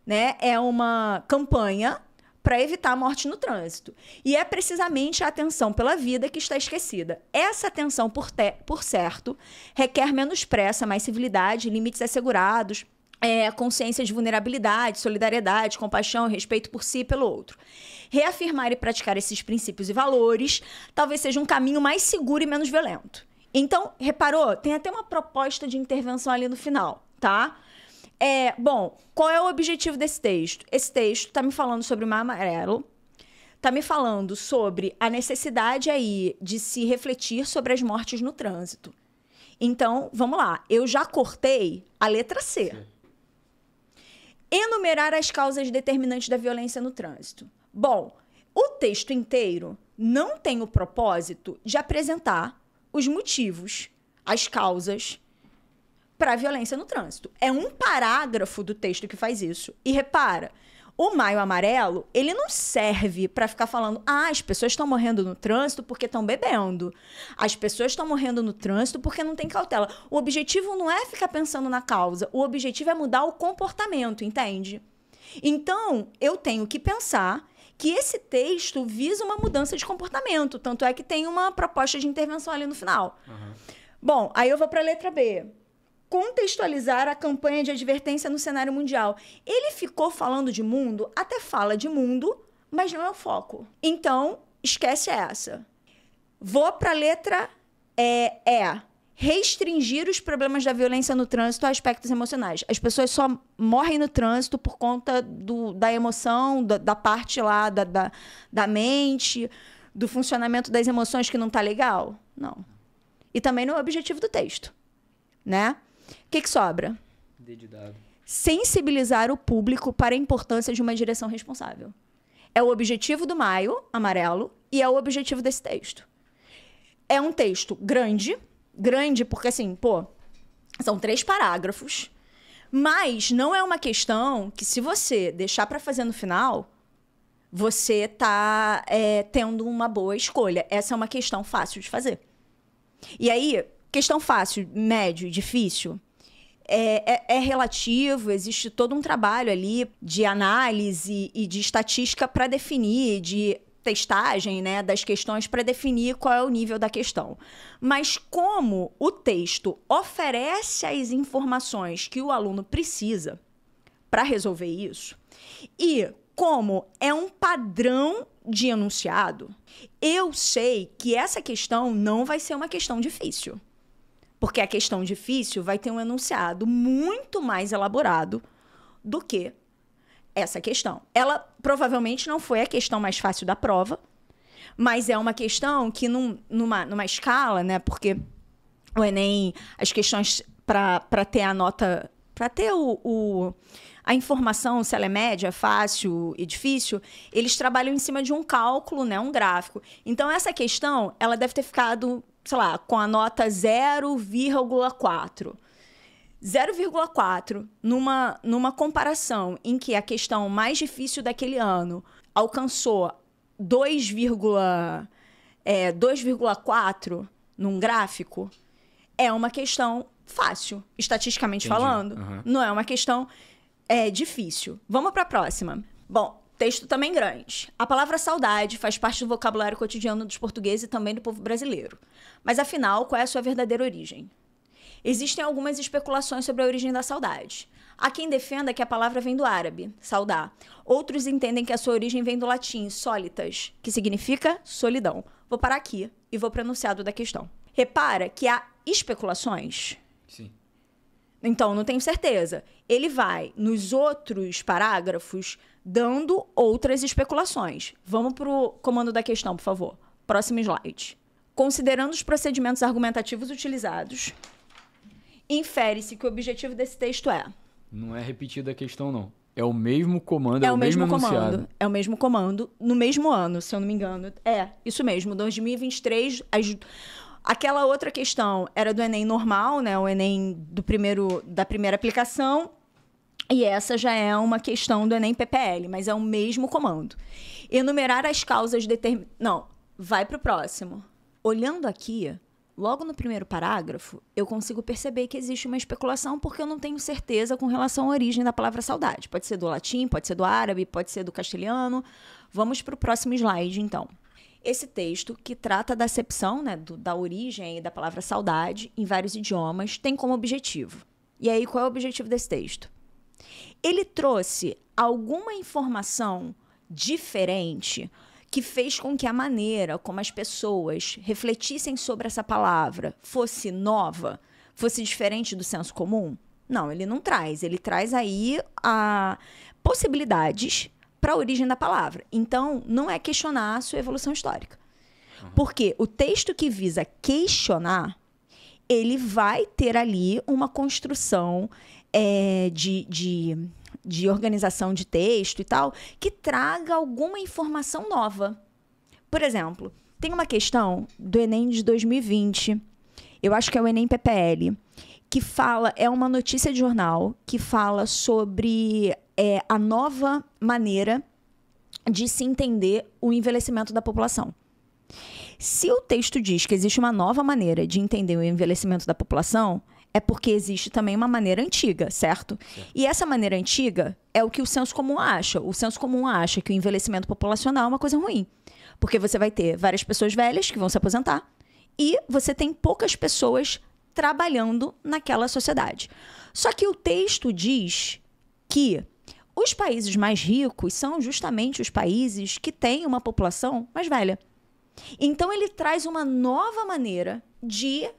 Né? É uma campanha para evitar a morte no trânsito. E é precisamente a atenção pela vida que está esquecida. Essa atenção, por certo, requer menos pressa, mais civilidade, limites assegurados, consciência de vulnerabilidade, solidariedade, compaixão, respeito por si e pelo outro. Reafirmar e praticar esses princípios e valores talvez seja um caminho mais seguro e menos violento. Então, reparou? Tem até uma proposta de intervenção ali no final, tá? Bom, qual é o objetivo desse texto? Esse texto está me falando sobre o Mar Amarelo, está me falando sobre a necessidade aí de se refletir sobre as mortes no trânsito. Então, vamos lá. Eu já cortei a letra C. Sim. Enumerar as causas determinantes da violência no trânsito. Bom, o texto inteiro não tem o propósito de apresentar os motivos, as causas para a violência no trânsito. É um parágrafo do texto que faz isso. E repara, o Maio Amarelo, ele não serve para ficar falando: as pessoas estão morrendo no trânsito porque estão bebendo. As pessoas estão morrendo no trânsito porque não tem cautela. O objetivo não é ficar pensando na causa. O objetivo é mudar o comportamento, entende? Então, eu tenho que pensar que esse texto visa uma mudança de comportamento. Tanto é que tem uma proposta de intervenção ali no final. Bom, aí eu vou para a letra B. Contextualizar a campanha de advertência no cenário mundial. Ele ficou falando de mundo, até fala de mundo, mas não é o foco. Então, esquece essa. Vou para a letra restringir os problemas da violência no trânsito a aspectos emocionais. As pessoas só morrem no trânsito por conta da emoção, da parte lá da mente, do funcionamento das emoções que não tá legal? Não. E também não é o objetivo do texto, né? O que sobra? D de dado. sensibilizar o público para a importância de uma direção responsável. É o objetivo do Maio Amarelo e é o objetivo desse texto. É um texto grande porque assim, são 3 parágrafos, mas não é uma questão que, se você deixar para fazer no final, você tá tendo uma boa escolha. Essa é uma questão fácil de fazer. E aí, questão fácil, médio e difícil é relativo, existe todo um trabalho ali de análise e de estatística para definir, de testagem, né, das questões para definir qual é o nível da questão. Mas como o texto oferece as informações que o aluno precisa para resolver isso, e como é um padrão de enunciado, eu sei que essa questão não vai ser uma questão difícil. Porque a questão difícil vai ter um enunciado muito mais elaborado do que essa questão. Ela provavelmente não foi a questão mais fácil da prova, mas é uma questão que numa escala, né? Porque o Enem, as questões para ter a nota, para ter a informação, se ela é média, fácil e difícil, eles trabalham em cima de um cálculo, né? Um gráfico. Então, essa questão, ela deve ter ficado, sei lá, com a nota 0,4. 0,4 numa comparação em que a questão mais difícil daquele ano alcançou 2,4 num gráfico, é uma questão fácil, estatisticamente falando. Uhum. Não é uma questão difícil. Vamos para a próxima. Bom, texto também grande. A palavra saudade faz parte do vocabulário cotidiano dos portugueses e também do povo brasileiro. Mas, afinal, qual é a sua verdadeira origem? Existem algumas especulações sobre a origem da saudade. Há quem defenda que a palavra vem do árabe, saudar. Outros entendem que a sua origem vem do latim, solitas, que significa solidão. Vou parar aqui e vou para o enunciado da questão. Repara que há especulações. Sim. Então, não tenho certeza. Ele vai, nos outros parágrafos, dando outras especulações. Vamos para o comando da questão, por favor. Próximo slide. Considerando os procedimentos argumentativos utilizados, infere-se que o objetivo desse texto é... Não é repetida a questão, não. É o mesmo comando, é o mesmo enunciado. É o mesmo comando, no mesmo ano, se eu não me engano. É, isso mesmo, 2023... Aquela outra questão era do Enem normal, né? O Enem da primeira aplicação. E essa já é uma questão do Enem PPL, mas é o mesmo comando. Enumerar as causas Não, vai para o próximo. Olhando aqui, logo no primeiro parágrafo, eu consigo perceber que existe uma especulação porque eu não tenho certeza com relação à origem da palavra saudade. Pode ser do latim, pode ser do árabe, pode ser do castelhano. Vamos para o próximo slide, então. Esse texto, que trata da acepção, né, da origem da palavra saudade em vários idiomas, tem como objetivo. E aí, qual é o objetivo desse texto? Ele trouxe alguma informação diferente que fez com que a maneira como as pessoas refletissem sobre essa palavra fosse nova, fosse diferente do senso comum? Não, ele não traz. Ele traz aí possibilidades para a origem da palavra. Então, não é questionar a sua evolução histórica. Porque o texto que visa questionar, ele vai ter ali uma construção de organização de texto e tal, que traga alguma informação nova. Por exemplo, tem uma questão do Enem de 2020, eu acho que é o Enem PPL, que fala, é uma notícia de jornal, que fala sobre a nova maneira de se entender o envelhecimento da população. Se o texto diz que existe uma nova maneira de entender o envelhecimento da população, é porque existe também uma maneira antiga, certo? E essa maneira antiga é o que o senso comum acha. O senso comum acha que o envelhecimento populacional é uma coisa ruim. Porque você vai ter várias pessoas velhas que vão se aposentar e você tem poucas pessoas trabalhando naquela sociedade. Só que o texto diz que os países mais ricos são justamente os países que têm uma população mais velha. Então, ele traz uma nova maneira de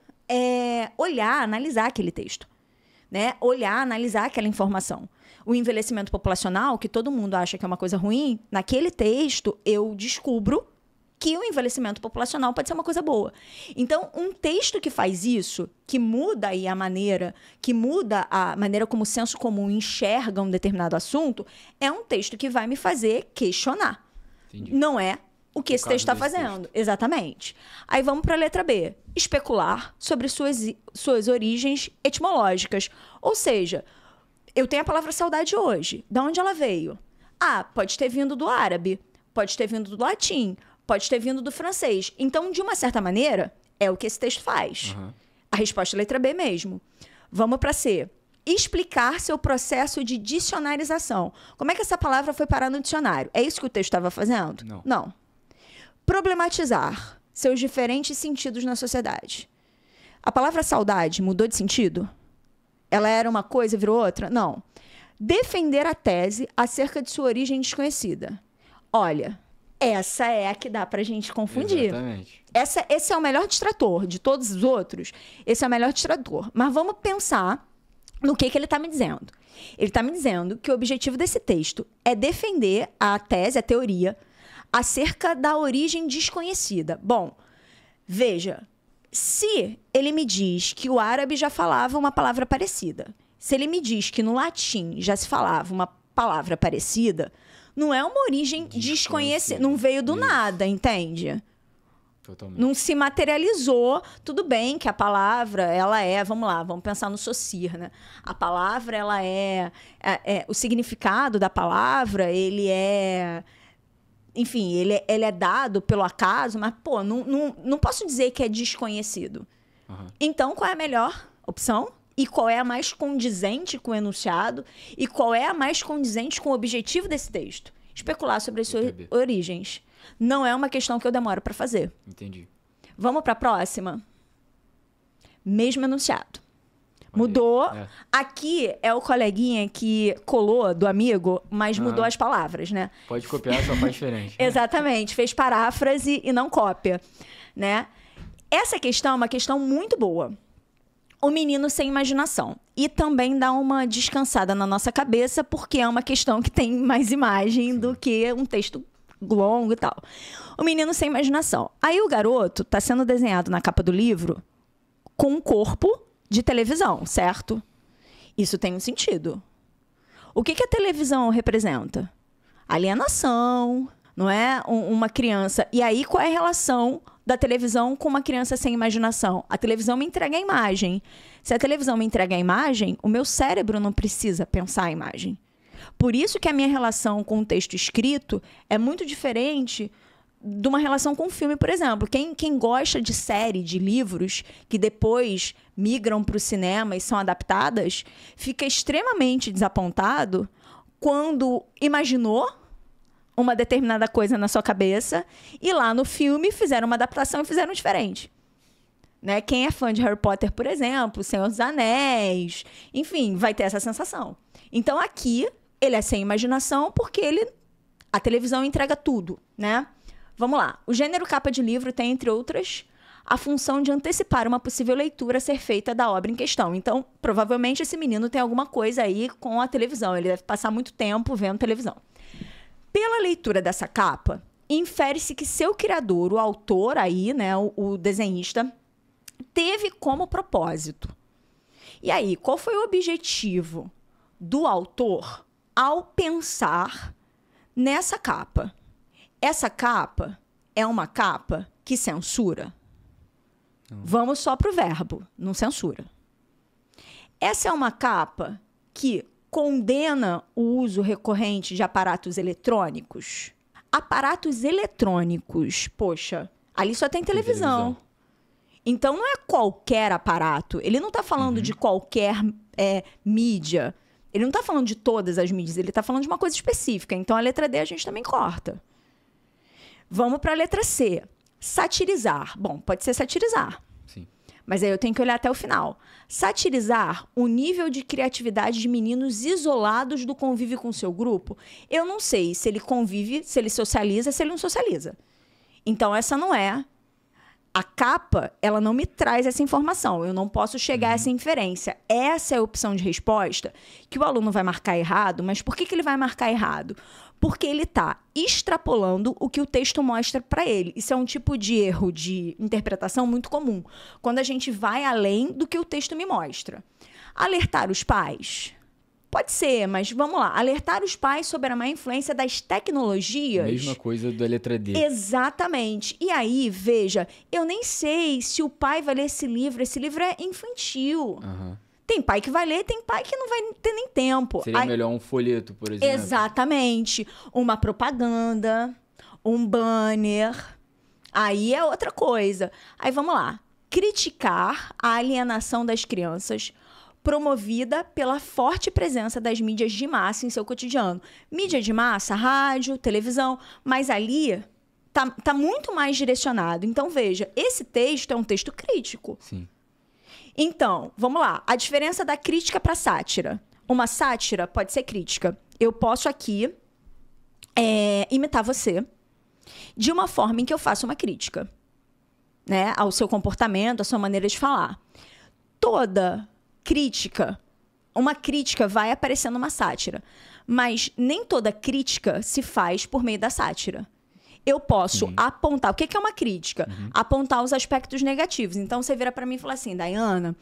olhar, analisar aquele texto, né? Olhar, analisar aquela informação. O envelhecimento populacional, que todo mundo acha que é uma coisa ruim, naquele texto eu descubro que o envelhecimento populacional pode ser uma coisa boa. Então, um texto que faz isso, que muda aí que muda a maneira como o senso comum enxerga um determinado assunto, é um texto que vai me fazer questionar. Entendi. Não é o que esse texto está fazendo. Texto. Exatamente. Aí vamos para a letra B. Especular sobre suas origens etimológicas. Ou seja, eu tenho a palavra saudade hoje. De onde ela veio? Ah, pode ter vindo do árabe, pode ter vindo do latim, pode ter vindo do francês. Então, de uma certa maneira, é o que esse texto faz. Uhum. A resposta é a letra B mesmo. Vamos para C. Explicar seu processo de dicionarização. Como é que essa palavra foi parar no dicionário? É isso que o texto estava fazendo? Não. Problematizar seus diferentes sentidos na sociedade. A palavra saudade mudou de sentido? Ela era uma coisa e virou outra? Não. Defender a tese acerca de sua origem desconhecida. Olha, essa é a que dá pra gente confundir. Exatamente. Esse é o melhor distrator de todos os outros. Esse é o melhor distrator. Mas vamos pensar no que ele está me dizendo. Ele está me dizendo que o objetivo desse texto é defender a tese, a teoria, acerca da origem desconhecida. Bom, veja, se ele me diz que o árabe já falava uma palavra parecida, se ele me diz que no latim já se falava uma palavra parecida, não é uma origem desconhecida, não veio do nada, entende? Totalmente. Não se materializou. Tudo bem que a palavra, ela é... Vamos lá, vamos pensar no Saussure, né? A palavra, ela o significado da palavra, ele é... Enfim, ele é dado pelo acaso, mas, pô, não posso dizer que é desconhecido. Uhum. Então, qual é a melhor opção? E qual é a mais condizente com o enunciado? E qual é a mais condizente com o objetivo desse texto? Especular sobre as suas origens. Não é uma questão que eu demoro para fazer. Entendi. Vamos para a próxima? Mesmo enunciado. Mudou. Aqui é o coleguinha que colou do amigo, mas mudou as palavras, né? Pode copiar, só faz diferente. Exatamente. Fez paráfrase e não cópia, né? Essa questão é uma questão muito boa. O menino sem imaginação. E também dá uma descansada na nossa cabeça, porque é uma questão que tem mais imagem do que um texto longo e tal. O menino sem imaginação. Aí o garoto está sendo desenhado na capa do livro com um corpo de televisão, certo? Isso tem um sentido. O que a televisão representa? Alienação, não é? Uma criança. E aí, qual é a relação da televisão com uma criança sem imaginação? A televisão me entrega a imagem. Se a televisão me entrega a imagem, o meu cérebro não precisa pensar a imagem. Por isso que a minha relação com o texto escrito é muito diferente de uma relação com o filme, por exemplo. Quem gosta de série, de livros, que depois migram para o cinema e são adaptadas, fica extremamente desapontado quando imaginou uma determinada coisa na sua cabeça e lá no filme fizeram uma adaptação e fizeram diferente. Né? Quem é fã de Harry Potter, por exemplo, Senhor dos Anéis, enfim, vai ter essa sensação. Então aqui ele é sem imaginação porque a televisão entrega tudo, né? Vamos lá. O gênero capa de livro tem, entre outras, a função de antecipar uma possível leitura a ser feita da obra em questão. Então, provavelmente, esse menino tem alguma coisa aí com a televisão. Ele deve passar muito tempo vendo televisão. Pela leitura dessa capa, infere-se que seu criador, o autor aí, né, o desenhista, teve como propósito. E aí, qual foi o objetivo do autor ao pensar nessa capa? Essa capa é uma capa que censura? Não. Vamos só para o verbo, não censura. Essa é uma capa que condena o uso recorrente de aparatos eletrônicos? Aparatos eletrônicos, poxa, ali só tem televisão. Então, não é qualquer aparato. Ele não está falando de qualquer mídia. Ele não está falando de todas as mídias. Ele está falando de uma coisa específica. Então, a letra D a gente também corta. Vamos para a letra C. Satirizar. Bom, pode ser satirizar. Sim. Mas aí eu tenho que olhar até o final. Satirizar o nível de criatividade de meninos isolados do convívio com seu grupo. Eu não sei se ele convive, se ele socializa, se ele não socializa. Então, essa não é A capa, ela não me traz essa informação. Eu não posso chegar a essa inferência. Essa é a opção de resposta que o aluno vai marcar errado. Mas por que ele vai marcar errado? Porque ele está extrapolando o que o texto mostra para ele. Isso é um tipo de erro de interpretação muito comum. Quando a gente vai além do que o texto me mostra. Alertar os pais? Pode ser, mas vamos lá. Alertar os pais sobre a má influência das tecnologias. Mesma coisa da letra D. Exatamente. E aí, veja, eu nem sei se o pai vai ler esse livro. Esse livro é infantil. Tem pai que vai ler, tem pai que não vai ter nem tempo. Seria melhor um folheto, por exemplo. Exatamente. Uma propaganda, um banner. Aí é outra coisa. Aí vamos lá. Criticar a alienação das crianças promovida pela forte presença das mídias de massa em seu cotidiano. Mídia de massa, rádio, televisão, mas ali tá muito mais direcionado. Então, veja, esse texto é um texto crítico. Sim. Então, vamos lá. A diferença da crítica para sátira. Uma sátira pode ser crítica. Eu posso aqui imitar você de uma forma em que eu faço uma crítica, né, ao seu comportamento, à sua maneira de falar. Toda crítica, uma crítica vai aparecer numa sátira, mas nem toda crítica se faz por meio da sátira. Eu posso apontar. O que é uma crítica? Apontar os aspectos negativos. Então, você vira para mim e fala assim, Dayana,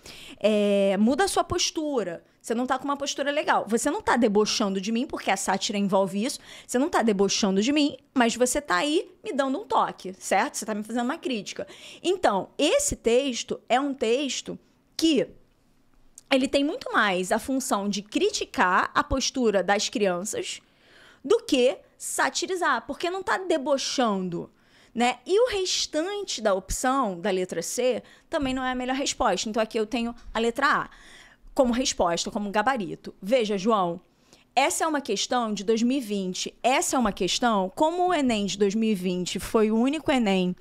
muda a sua postura. Você não tá com uma postura legal. Você não tá debochando de mim, porque a sátira envolve isso. Você não tá debochando de mim, mas você tá aí me dando um toque, certo? Você tá me fazendo uma crítica. Então, esse texto é um texto que ele tem muito mais a função de criticar a postura das crianças do que satirizar, porque não está debochando, né? E o restante da opção, da letra C, também não é a melhor resposta. Então, aqui eu tenho a letra A como resposta, como gabarito. Veja, João, essa é uma questão de 2020. Essa é uma questão, como o Enem de 2020 foi o único Enem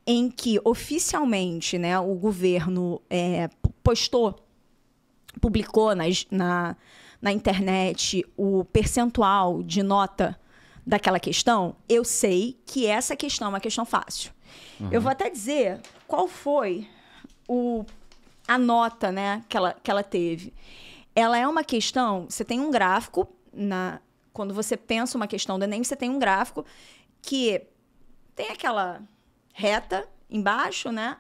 em que, oficialmente, né, o governo publicou na internet o percentual de nota daquela questão, eu sei que essa questão é uma questão fácil. Eu vou até dizer qual foi a nota, né, que ela teve. Ela é uma questão, você tem um gráfico, quando você pensa uma questão do Enem, você tem um gráfico que tem aquela reta embaixo, né,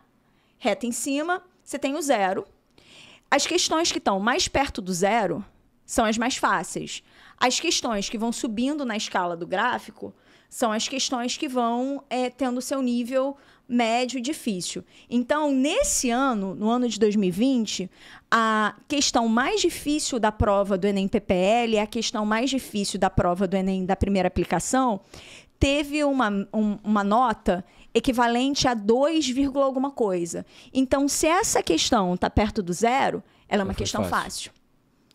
reta em cima, você tem o zero. As questões que estão mais perto do zero são as mais fáceis. As questões que vão subindo na escala do gráfico são as questões que vão tendo seu nível médio e difícil. Então, nesse ano, no ano de 2020, a questão mais difícil da prova do Enem PPL, a questão mais difícil da prova do Enem da primeira aplicação, teve uma nota equivalente a 2, alguma coisa. Então, se essa questão está perto do zero, ela é uma questão fácil.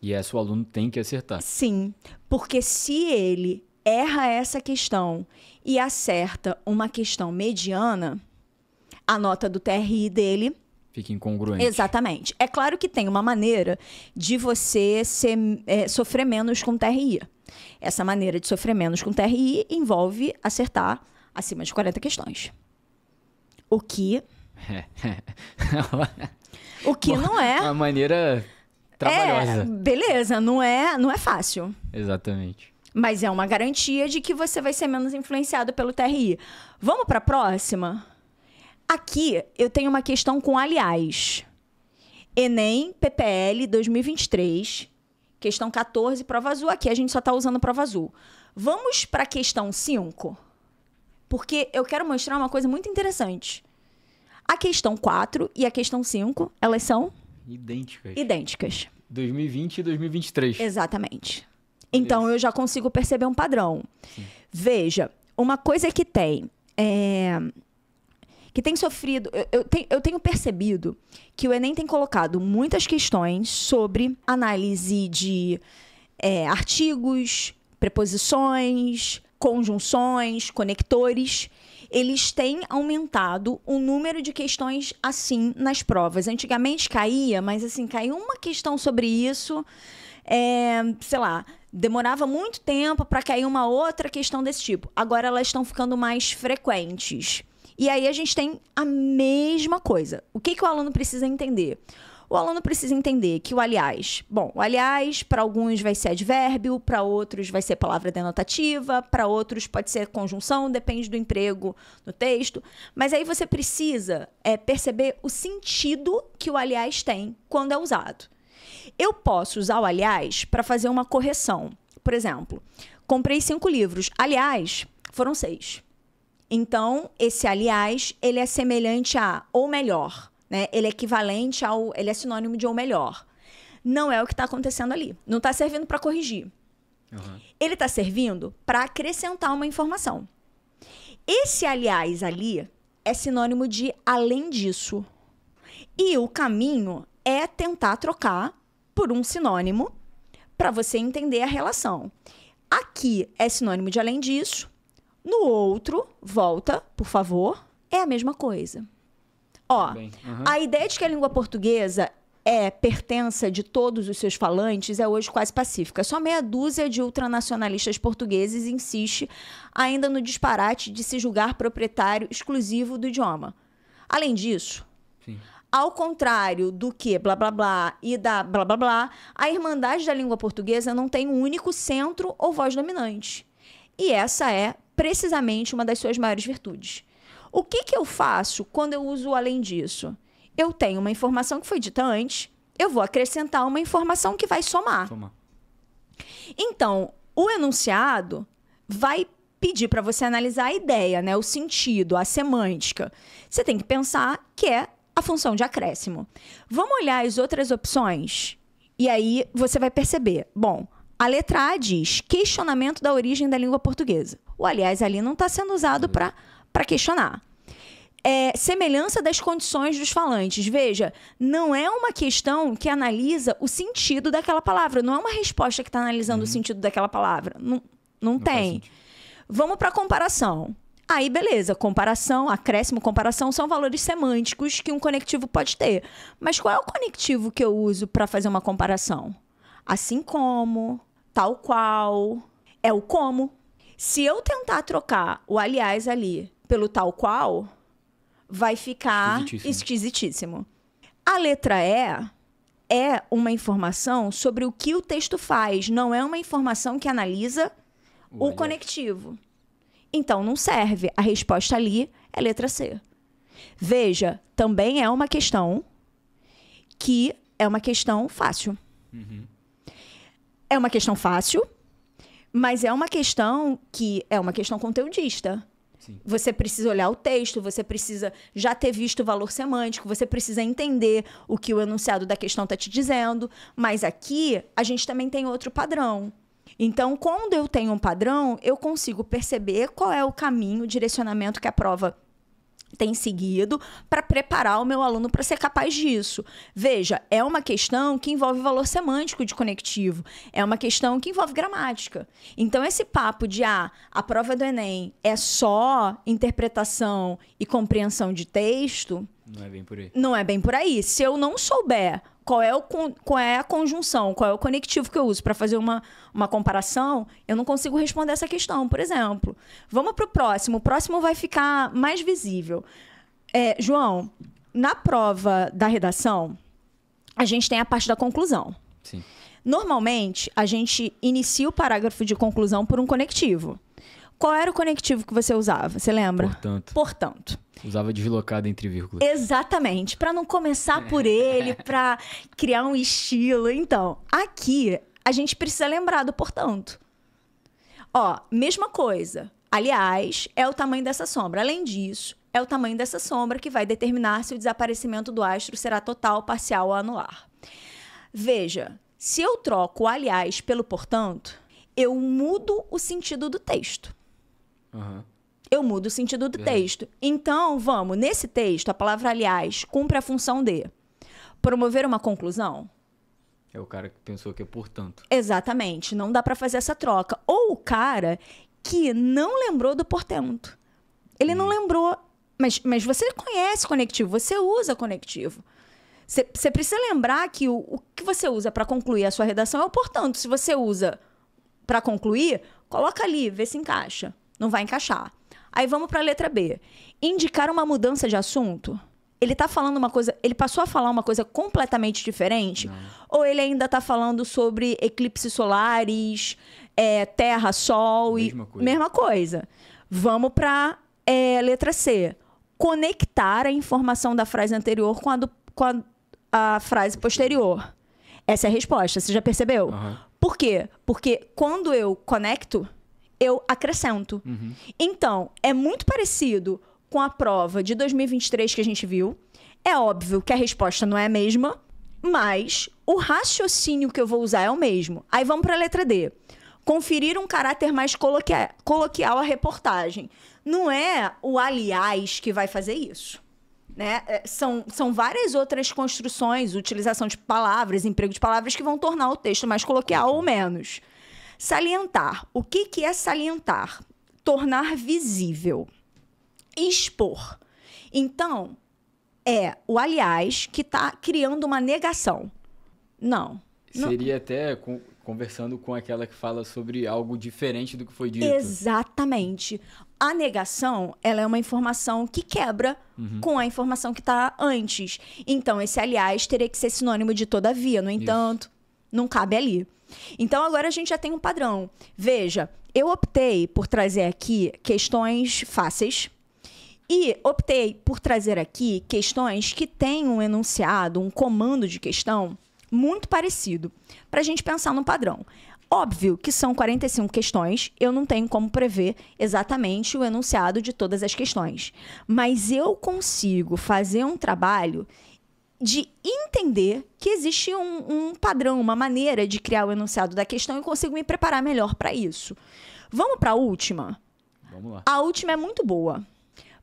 E essa o aluno tem que acertar. Sim, porque se ele erra essa questão e acerta uma questão mediana, a nota do TRI dele fica incongruente. Exatamente. É claro que tem uma maneira de você sofrer menos com TRI. Essa maneira de sofrer menos com TRI envolve acertar acima de 40 questões. O que não é... Uma maneira trabalhosa. Beleza, não é fácil. Exatamente. Mas é uma garantia de que você vai ser menos influenciado pelo TRI. Vamos para a próxima? Aqui eu tenho uma questão com aliás. Enem, PPL 2023, questão 14, prova azul. Aqui a gente só está usando prova azul. Vamos para a questão 5, porque eu quero mostrar uma coisa muito interessante. A questão 4 e a questão 5, elas são... idênticas. 2020 e 2023. Exatamente. Então, eu já consigo perceber um padrão. Sim. Veja, uma coisa que tem sofrido... Eu tenho percebido que o Enem tem colocado muitas questões sobre análise de artigos, preposições, conjunções, conectores. Eles têm aumentado o número de questões assim nas provas. Antigamente caía, mas assim, caiu uma questão sobre isso, sei lá, demorava muito tempo para cair uma outra questão desse tipo. Agora elas estão ficando mais frequentes. E aí a gente tem a mesma coisa. O que o aluno precisa entender? O aluno precisa entender que o aliás... Bom, o aliás, para alguns vai ser advérbio, para outros vai ser palavra denotativa, para outros pode ser conjunção, depende do emprego no texto. Mas aí você precisa perceber o sentido que o aliás tem quando é usado. Eu posso usar o aliás para fazer uma correção. Por exemplo, comprei 5 livros. Aliás, foram 6. Então, esse aliás, ele é semelhante a ou melhor, né? Ele é equivalente ao... Ele é sinônimo de ou melhor. Não é o que está acontecendo ali. Não está servindo para corrigir. Ele está servindo para acrescentar uma informação. Esse aliás ali é sinônimo de além disso. E o caminho é tentar trocar por um sinônimo para você entender a relação. Aqui é sinônimo de além disso. No outro, volta, por favor, é a mesma coisa. Ó, a ideia de que a língua portuguesa é pertença de todos os seus falantes é hoje quase pacífica. Só meia dúzia de ultranacionalistas portugueses insiste ainda no disparate de se julgar proprietário exclusivo do idioma. Além disso, ao contrário do que blá blá blá e da blá blá blá, a Irmandade da Língua Portuguesa não tem um único centro ou voz dominante. E essa é precisamente uma das suas maiores virtudes. O que eu faço quando eu uso além disso? Eu tenho uma informação que foi dita antes, eu vou acrescentar uma informação que vai somar. Então, o enunciado vai pedir para você analisar a ideia, né? O sentido, a semântica. Você tem que pensar que é a função de acréscimo. Vamos olhar as outras opções? E aí você vai perceber. Bom, a letra A diz questionamento da origem da língua portuguesa. O aliás ali não está sendo usado para questionar. Semelhança das condições dos falantes. Veja, não é uma questão que analisa o sentido daquela palavra. Não é uma resposta que está analisando o sentido daquela palavra. Não tem. Vamos para a comparação. Aí, beleza. Comparação, acréscimo, comparação são valores semânticos que um conectivo pode ter. Mas qual é o conectivo que eu uso para fazer uma comparação? Assim como, tal qual, é o como. Se eu tentar trocar o aliás ali pelo tal qual, vai ficar esquisitíssimo. A letra E é uma informação sobre o que o texto faz, não é uma informação que analisa o conectivo. Então, não serve. A resposta ali é letra C. Veja, também é uma questão que é uma questão fácil. É uma questão fácil, mas é uma questão que é uma questão conteudista. Você precisa olhar o texto, você precisa já ter visto o valor semântico, você precisa entender o que o enunciado da questão está te dizendo, mas aqui a gente também tem outro padrão. Então, quando eu tenho um padrão, eu consigo perceber qual é o caminho, o direcionamento que a prova tem seguido para preparar o meu aluno para ser capaz disso. Veja, é uma questão que envolve valor semântico de conectivo, é uma questão que envolve gramática. Então, esse papo de a prova do Enem é só interpretação e compreensão de texto... Não é bem por aí. Não é bem por aí. Se eu não souber qual é a conjunção, qual é o conectivo que eu uso para fazer uma comparação, eu não consigo responder essa questão, por exemplo. Vamos para o próximo. O próximo vai ficar mais visível. João, na prova da redação, a gente tem a parte da conclusão. Sim. Normalmente, a gente inicia o parágrafo de conclusão por um conectivo. Qual era o conectivo que você usava? Você lembra? Portanto. Usava deslocado entre vírgulas. Exatamente. Para não começar por ele, para criar um estilo. Então, aqui, a gente precisa lembrar do portanto. Ó, mesma coisa. Aliás, é o tamanho dessa sombra. Além disso, é o tamanho dessa sombra que vai determinar se o desaparecimento do astro será total, parcial ou anular. Veja, se eu troco o aliás pelo portanto, eu mudo o sentido do texto. Eu mudo o sentido do texto. Então, vamos, nesse texto, a palavra aliás cumpre a função de promover uma conclusão. É o cara que pensou que é portanto. Exatamente, não dá para fazer essa troca. Ou o cara que não lembrou do portanto. Ele não lembrou, mas você conhece conectivo, você usa conectivo. Você precisa lembrar que o que você usa para concluir a sua redação é o portanto. Se você usa para concluir, coloca ali, vê se encaixa. Não vai encaixar. Aí vamos para a letra B. Indicar uma mudança de assunto? Ele tá falando uma coisa... Ele passou a falar uma coisa completamente diferente? Não. Ou ele ainda tá falando sobre eclipses solares, Terra, Sol mesma coisa. Vamos para letra C. Conectar a informação da frase anterior com a frase posterior. Essa é a resposta. Você já percebeu? Uhum. Por quê? Porque quando eu conecto, eu acrescento. Uhum. Então, é muito parecido com a prova de 2023 que a gente viu. É óbvio que a resposta não é a mesma, mas o raciocínio que eu vou usar é o mesmo. Aí vamos para a letra D. Conferir um caráter mais coloquial à reportagem. Não é o aliás que vai fazer isso. Né? São várias outras construções, utilização de palavras, emprego de palavras que vão tornar o texto mais coloquial ou menos. Salientar. O que é salientar? Tornar visível. Expor. Então, é o aliás que está criando uma negação. Não. Seria até conversando com aquela que fala sobre algo diferente do que foi dito. Exatamente. A negação, ela é uma informação que quebra com a informação que está antes. Então, esse aliás teria que ser sinônimo de todavia. No entanto, não cabe ali. Então, agora a gente já tem um padrão. Veja, eu optei por trazer aqui questões fáceis e optei por trazer aqui questões que têm um enunciado, um comando de questão muito parecido, para a gente pensar no padrão. Óbvio que são 45 questões, eu não tenho como prever exatamente o enunciado de todas as questões. Mas eu consigo fazer um trabalho de entender que existe um padrão, uma maneira de criar o enunciado da questão e consigo me preparar melhor para isso. Vamos para a última? Vamos lá. A última é muito boa,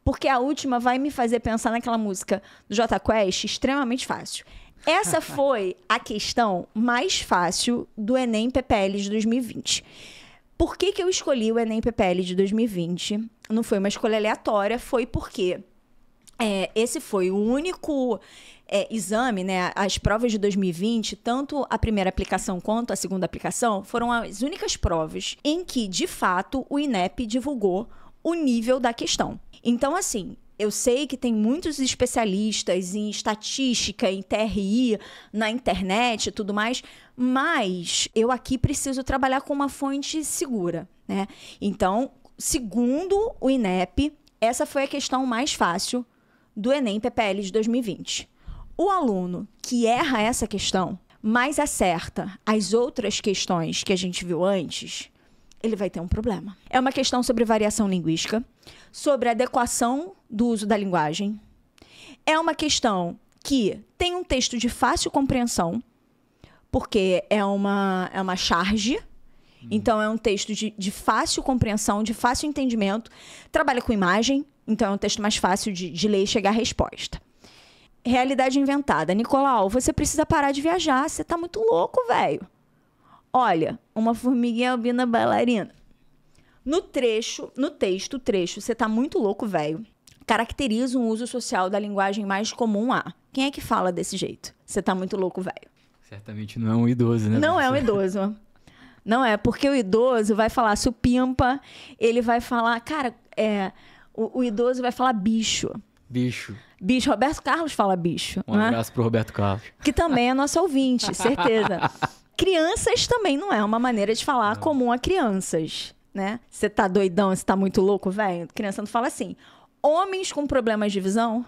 porque a última vai me fazer pensar naquela música do Jota Quest, extremamente fácil. Essa foi a questão mais fácil do Enem PPL de 2020. Por que eu escolhi o Enem PPL de 2020? Não foi uma escolha aleatória, foi porque esse foi o único exame, né? As provas de 2020, tanto a primeira aplicação quanto a segunda aplicação, foram as únicas provas em que, de fato, o INEP divulgou o nível da questão. Então, assim, eu sei que tem muitos especialistas em estatística, em TRI, na internet e tudo mais, mas eu aqui preciso trabalhar com uma fonte segura, né? Então, segundo o INEP, essa foi a questão mais fácil do Enem PPL de 2020. O aluno que erra essa questão, mas acerta as outras questões que a gente viu antes, ele vai ter um problema. É uma questão sobre variação linguística, sobre adequação do uso da linguagem. É uma questão que tem um texto de fácil compreensão, porque é uma charge. Então, é um texto de fácil compreensão, de fácil entendimento. Trabalha com imagem, então é um texto mais fácil de ler e chegar à resposta. Realidade inventada. Nicolau, você precisa parar de viajar. Você tá muito louco, velho. Olha, uma formiguinha albina bailarina. No texto, você tá muito louco, velho. Caracteriza um uso social da linguagem mais comum a. Quem é que fala desse jeito? Você tá muito louco, velho. Certamente não é um idoso, né? Não é um idoso. Não é, porque o idoso vai falar supimpa, ele vai falar... Cara, o idoso vai falar bicho. Bicho. Bicho. Roberto Carlos fala bicho. Um abraço pro Roberto Carlos. Que também é nosso ouvinte, certeza. Crianças também não é uma maneira de falar comum a crianças, né? Você tá doidão, você tá muito louco, velho? Criança não fala assim. Homens com problemas de visão,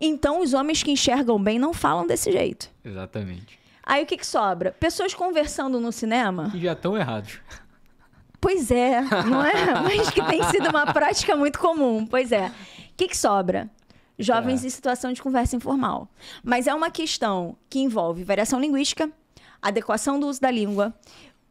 então os homens que enxergam bem não falam desse jeito. Exatamente. Aí o que sobra? Pessoas conversando no cinema. Que já estão errados. Pois é, não é? Mas que tem sido uma prática muito comum. Pois é. O que sobra? Jovens em situação de conversa informal. Mas é uma questão que envolve variação linguística, adequação do uso da língua.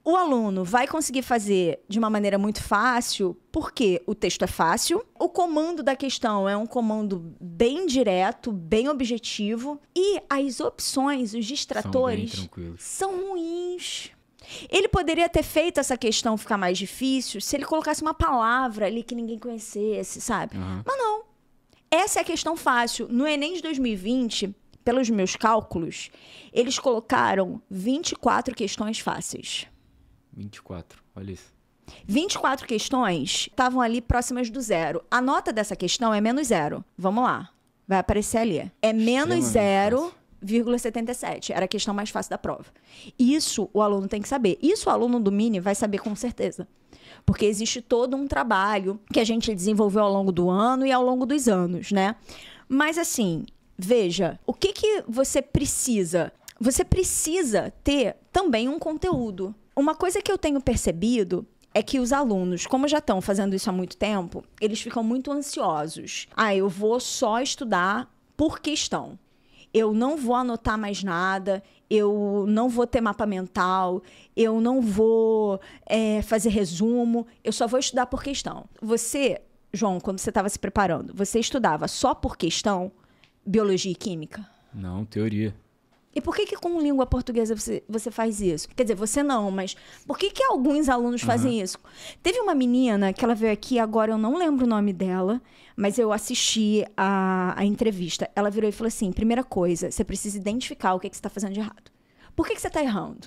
O aluno vai conseguir fazer de uma maneira muito fácil, porque o texto é fácil, o comando da questão é um comando bem direto, bem objetivo, e as opções, os distratores, são ruins. Ele poderia ter feito essa questão ficar mais difícil se ele colocasse uma palavra ali que ninguém conhecesse, sabe? Mas não. Essa é a questão fácil. No Enem de 2020, pelos meus cálculos, eles colocaram 24 questões fáceis. 24, olha isso. 24 questões estavam ali próximas do zero. A nota dessa questão é -0. Vamos lá. Vai aparecer ali. É menos 0,77. Era a questão mais fácil da prova. Isso o aluno tem que saber. Isso o aluno do Mini vai saber com certeza. Porque existe todo um trabalho que a gente desenvolveu ao longo do ano e ao longo dos anos, né? Mas assim, veja, o que você precisa? Você precisa ter também um conteúdo. Uma coisa que eu tenho percebido é que os alunos, como já estão fazendo isso há muito tempo, eles ficam muito ansiosos. Eu vou só estudar por questão. Eu não vou anotar mais nada, eu não vou ter mapa mental, eu não vou fazer resumo, eu só vou estudar por questão. Você, João, quando você estava se preparando, você estudava só por questão biologia e química? Não, teoria. E por que com língua portuguesa você faz isso? Quer dizer, você não, mas por que alguns alunos fazem isso? Teve uma menina que ela veio aqui, agora eu não lembro o nome dela, mas eu assisti a entrevista. Ela virou e falou assim, primeira coisa, você precisa identificar o que você está fazendo de errado. Por que você está errando?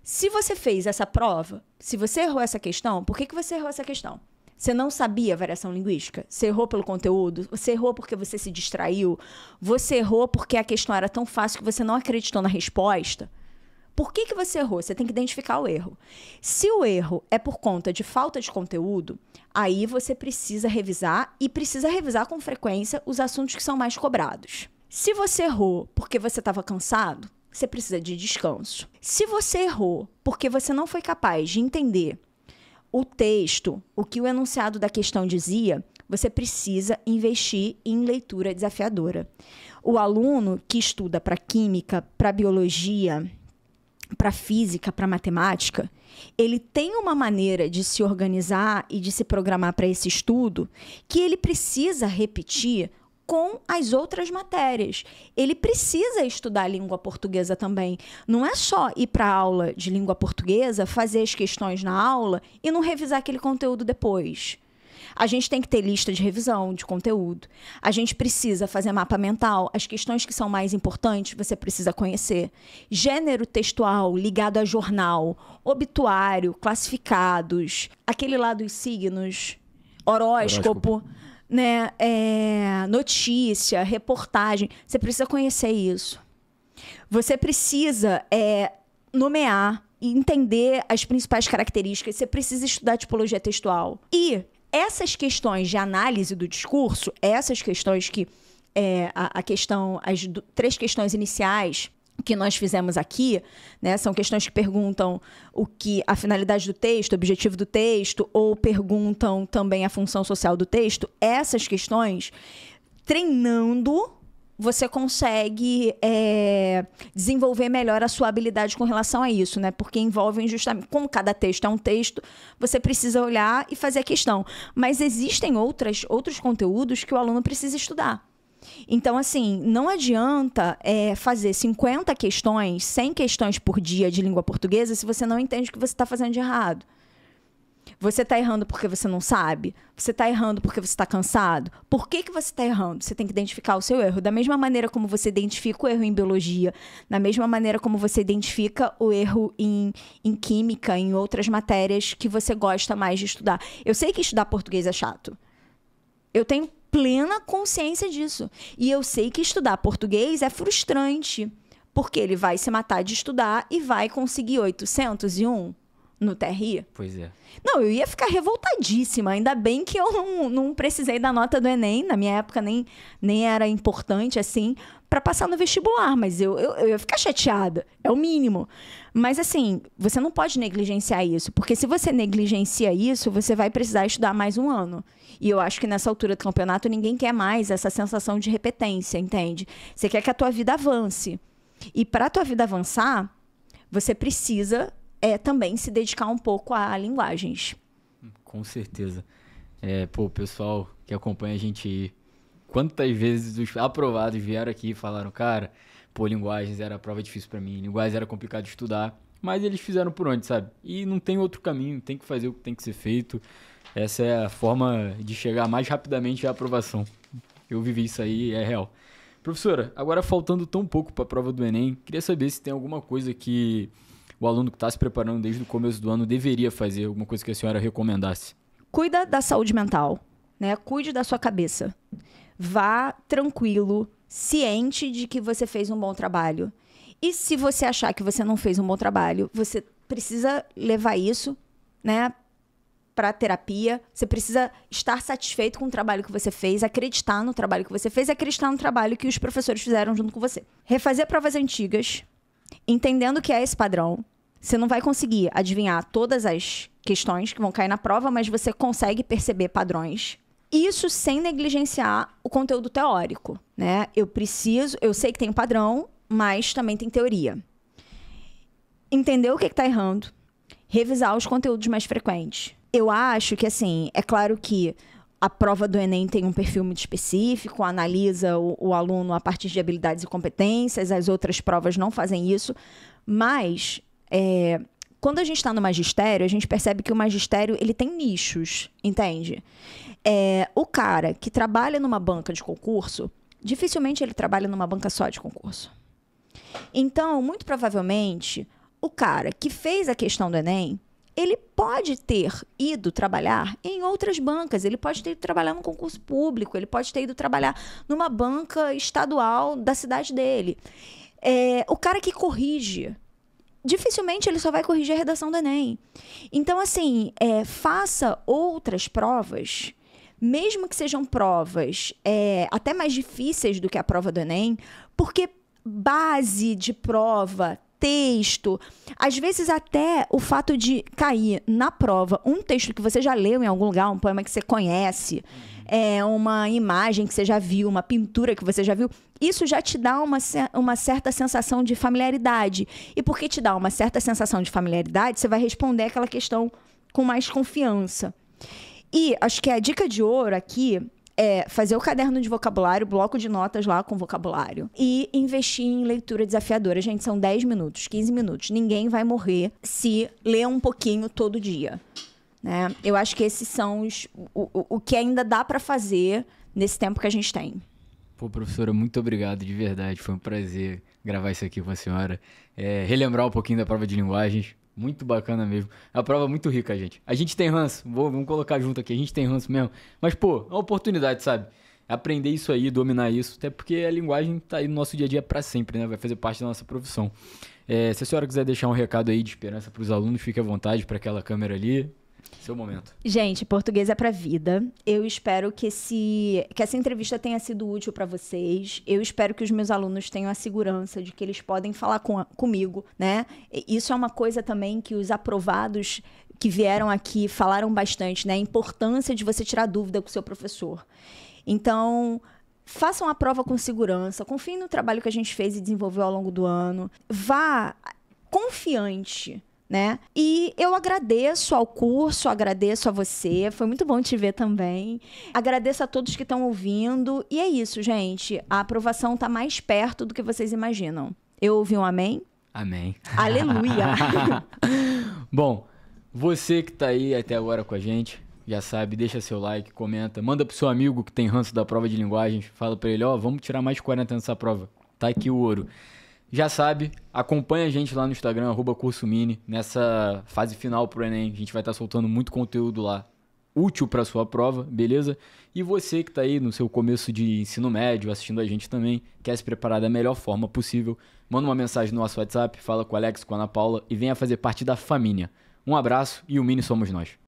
Se você fez essa prova, se você errou essa questão, por que você errou essa questão? Você não sabia variação linguística? Você errou pelo conteúdo? Você errou porque você se distraiu? Você errou porque a questão era tão fácil que você não acreditou na resposta? Por que você errou? Você tem que identificar o erro. Se o erro é por conta de falta de conteúdo, aí você precisa revisar e precisa revisar com frequência os assuntos que são mais cobrados. Se você errou porque você estava cansado, você precisa de descanso. Se você errou porque você não foi capaz de entender o texto, o que o enunciado da questão dizia, você precisa investir em leitura desafiadora. O aluno que estuda para química, para biologia, para física, para matemática, ele tem uma maneira de se organizar e de se programar para esse estudo que ele precisa repetir com as outras matérias. Ele precisa estudar língua portuguesa também. Não é só ir para a aula de língua portuguesa, fazer as questões na aula e não revisar aquele conteúdo depois. A gente tem que ter lista de revisão de conteúdo. A gente precisa fazer mapa mental. As questões que são mais importantes, você precisa conhecer. Gênero textual ligado a jornal, obituário, classificados, aquele lá dos signos, horóscopo. Né, notícia, reportagem, você precisa conhecer isso. Você precisa nomear e entender as principais características, você precisa estudar tipologia textual. E essas questões de análise do discurso, essas questões que as 3 questões iniciais que nós fizemos aqui, né, são questões que perguntam a finalidade do texto, o objetivo do texto, ou perguntam também a função social do texto. Essas questões, treinando, você consegue desenvolver melhor a sua habilidade com relação a isso, né? Porque envolvem justamente, como cada texto é um texto, você precisa olhar e fazer a questão. Mas existem outros conteúdos que o aluno precisa estudar. Então, assim, não adianta fazer 50 questões, 100 questões por dia de língua portuguesa se você não entende o que você está fazendo de errado. Você está errando porque você não sabe? Você está errando porque você está cansado? Por que você está errando? Você tem que identificar o seu erro. Da mesma maneira como você identifica o erro em biologia, da mesma maneira como você identifica o erro em química, em outras matérias que você gosta mais de estudar. Eu sei que estudar português é chato. Eu tenho plena consciência disso. E eu sei que estudar português é frustrante, porque ele vai se matar de estudar e vai conseguir 801 no TRI. Pois é. Não, eu ia ficar revoltadíssima. Ainda bem que eu não precisei da nota do Enem. Na minha época nem era importante assim para passar no vestibular, mas eu ia ficar chateada. É o mínimo. Mas assim, você não pode negligenciar isso, porque se você negligencia isso, você vai precisar estudar mais um ano. E eu acho que nessa altura do campeonato ninguém quer mais essa sensação de repetência, entende? Você quer que a tua vida avance. E para a tua vida avançar, você precisa também se dedicar um pouco a linguagens. Com certeza. O pessoal que acompanha a gente aí, quantas vezes os aprovados vieram aqui e falaram, cara, linguagens era prova difícil pra mim, linguagens era complicado de estudar, mas eles fizeram por onde, sabe? E não tem outro caminho, tem que fazer o que tem que ser feito. Essa é a forma de chegar mais rapidamente à aprovação. Eu vivi isso aí, é real. Professora, agora faltando tão pouco para a prova do Enem, queria saber se tem alguma coisa que o aluno que está se preparando desde o começo do ano deveria fazer? Alguma coisa que a senhora recomendasse? Cuida da saúde mental, né? Cuide da sua cabeça. Vá tranquilo, ciente de que você fez um bom trabalho. E se você achar que você não fez um bom trabalho, você precisa levar isso, né, para terapia. Você precisa estar satisfeito com o trabalho que você fez, acreditar no trabalho que você fez, acreditar no trabalho que os professores fizeram junto com você. Refazer provas antigas, entendendo que é esse padrão. Você não vai conseguir adivinhar todas as questões que vão cair na prova, mas você consegue perceber padrões. Isso sem negligenciar o conteúdo teórico, né? Eu sei que tem um padrão, mas também tem teoria. Entender o que está errando, revisar os conteúdos mais frequentes. Eu acho que, assim, é claro que a prova do Enem tem um perfil muito específico, analisa o aluno a partir de habilidades e competências, as outras provas não fazem isso, mas quando a gente está no magistério, a gente percebe que o magistério ele tem nichos, entende? O cara que trabalha numa banca de concurso, dificilmente ele trabalha numa banca só de concurso. Então, muito provavelmente, o cara que fez a questão do Enem, ele pode ter ido trabalhar em outras bancas, ele pode ter ido trabalhar num concurso público, ele pode ter ido trabalhar numa banca estadual da cidade dele. O cara que corrige, dificilmente ele só vai corrigir a redação do Enem. Então, assim, faça outras provas, mesmo que sejam provas até mais difíceis do que a prova do Enem, porque base de prova, texto, às vezes até o fato de cair na prova um texto que você já leu em algum lugar, um poema que você conhece, uma imagem que você já viu, uma pintura que você já viu, isso já te dá uma certa sensação de familiaridade. E porque te dá uma certa sensação de familiaridade, você vai responder aquela questão com mais confiança. E acho que a dica de ouro aqui é fazer o caderno de vocabulário, bloco de notas lá com vocabulário. E investir em leitura desafiadora. Gente, são 10 minutos, 15 minutos. Ninguém vai morrer se ler um pouquinho todo dia, né? Eu acho que esses são o que ainda dá para fazer nesse tempo que a gente tem. Pô, professora, muito obrigado, de verdade. Foi um prazer gravar isso aqui com a senhora. Relembrar um pouquinho da prova de linguagens. Muito bacana mesmo. É uma prova muito rica, gente. A gente tem ranço. Vamos colocar junto aqui. A gente tem ranço mesmo. Mas, pô, é uma oportunidade, sabe? Aprender isso aí, dominar isso. Até porque a linguagem tá aí no nosso dia a dia pra sempre, né? Vai fazer parte da nossa profissão. Se a senhora quiser deixar um recado aí de esperança pros alunos, fique à vontade para aquela câmera ali. Seu momento. Gente, português é pra vida. Eu espero que essa entrevista tenha sido útil para vocês. Eu espero que os meus alunos tenham a segurança de que eles podem falar comigo, né? Isso é uma coisa também que os aprovados que vieram aqui falaram bastante, né? A importância de você tirar dúvida com o seu professor. Então, façam a prova com segurança. Confiem no trabalho que a gente fez e desenvolveu ao longo do ano. Vá confiante, né? E eu agradeço ao curso, agradeço a você, foi muito bom te ver também. Agradeço a todos que estão ouvindo. E é isso, gente. A aprovação está mais perto do que vocês imaginam. Eu ouvi um amém? Amém. Aleluia! Bom, você que tá aí até agora com a gente, já sabe, deixa seu like, comenta, manda pro seu amigo que tem ranço da prova de linguagens, fala pra ele, vamos tirar mais de 40 nessa prova. Tá aqui o ouro. Já sabe, acompanha a gente lá no Instagram, @cursomini, nessa fase final pro Enem. A gente vai estar soltando muito conteúdo lá, útil para sua prova, beleza? E você que está aí no seu começo de ensino médio, assistindo a gente também, quer se preparar da melhor forma possível, manda uma mensagem no nosso WhatsApp, fala com o Alex, com a Ana Paula e venha fazer parte da família. Um abraço e o Mini somos nós.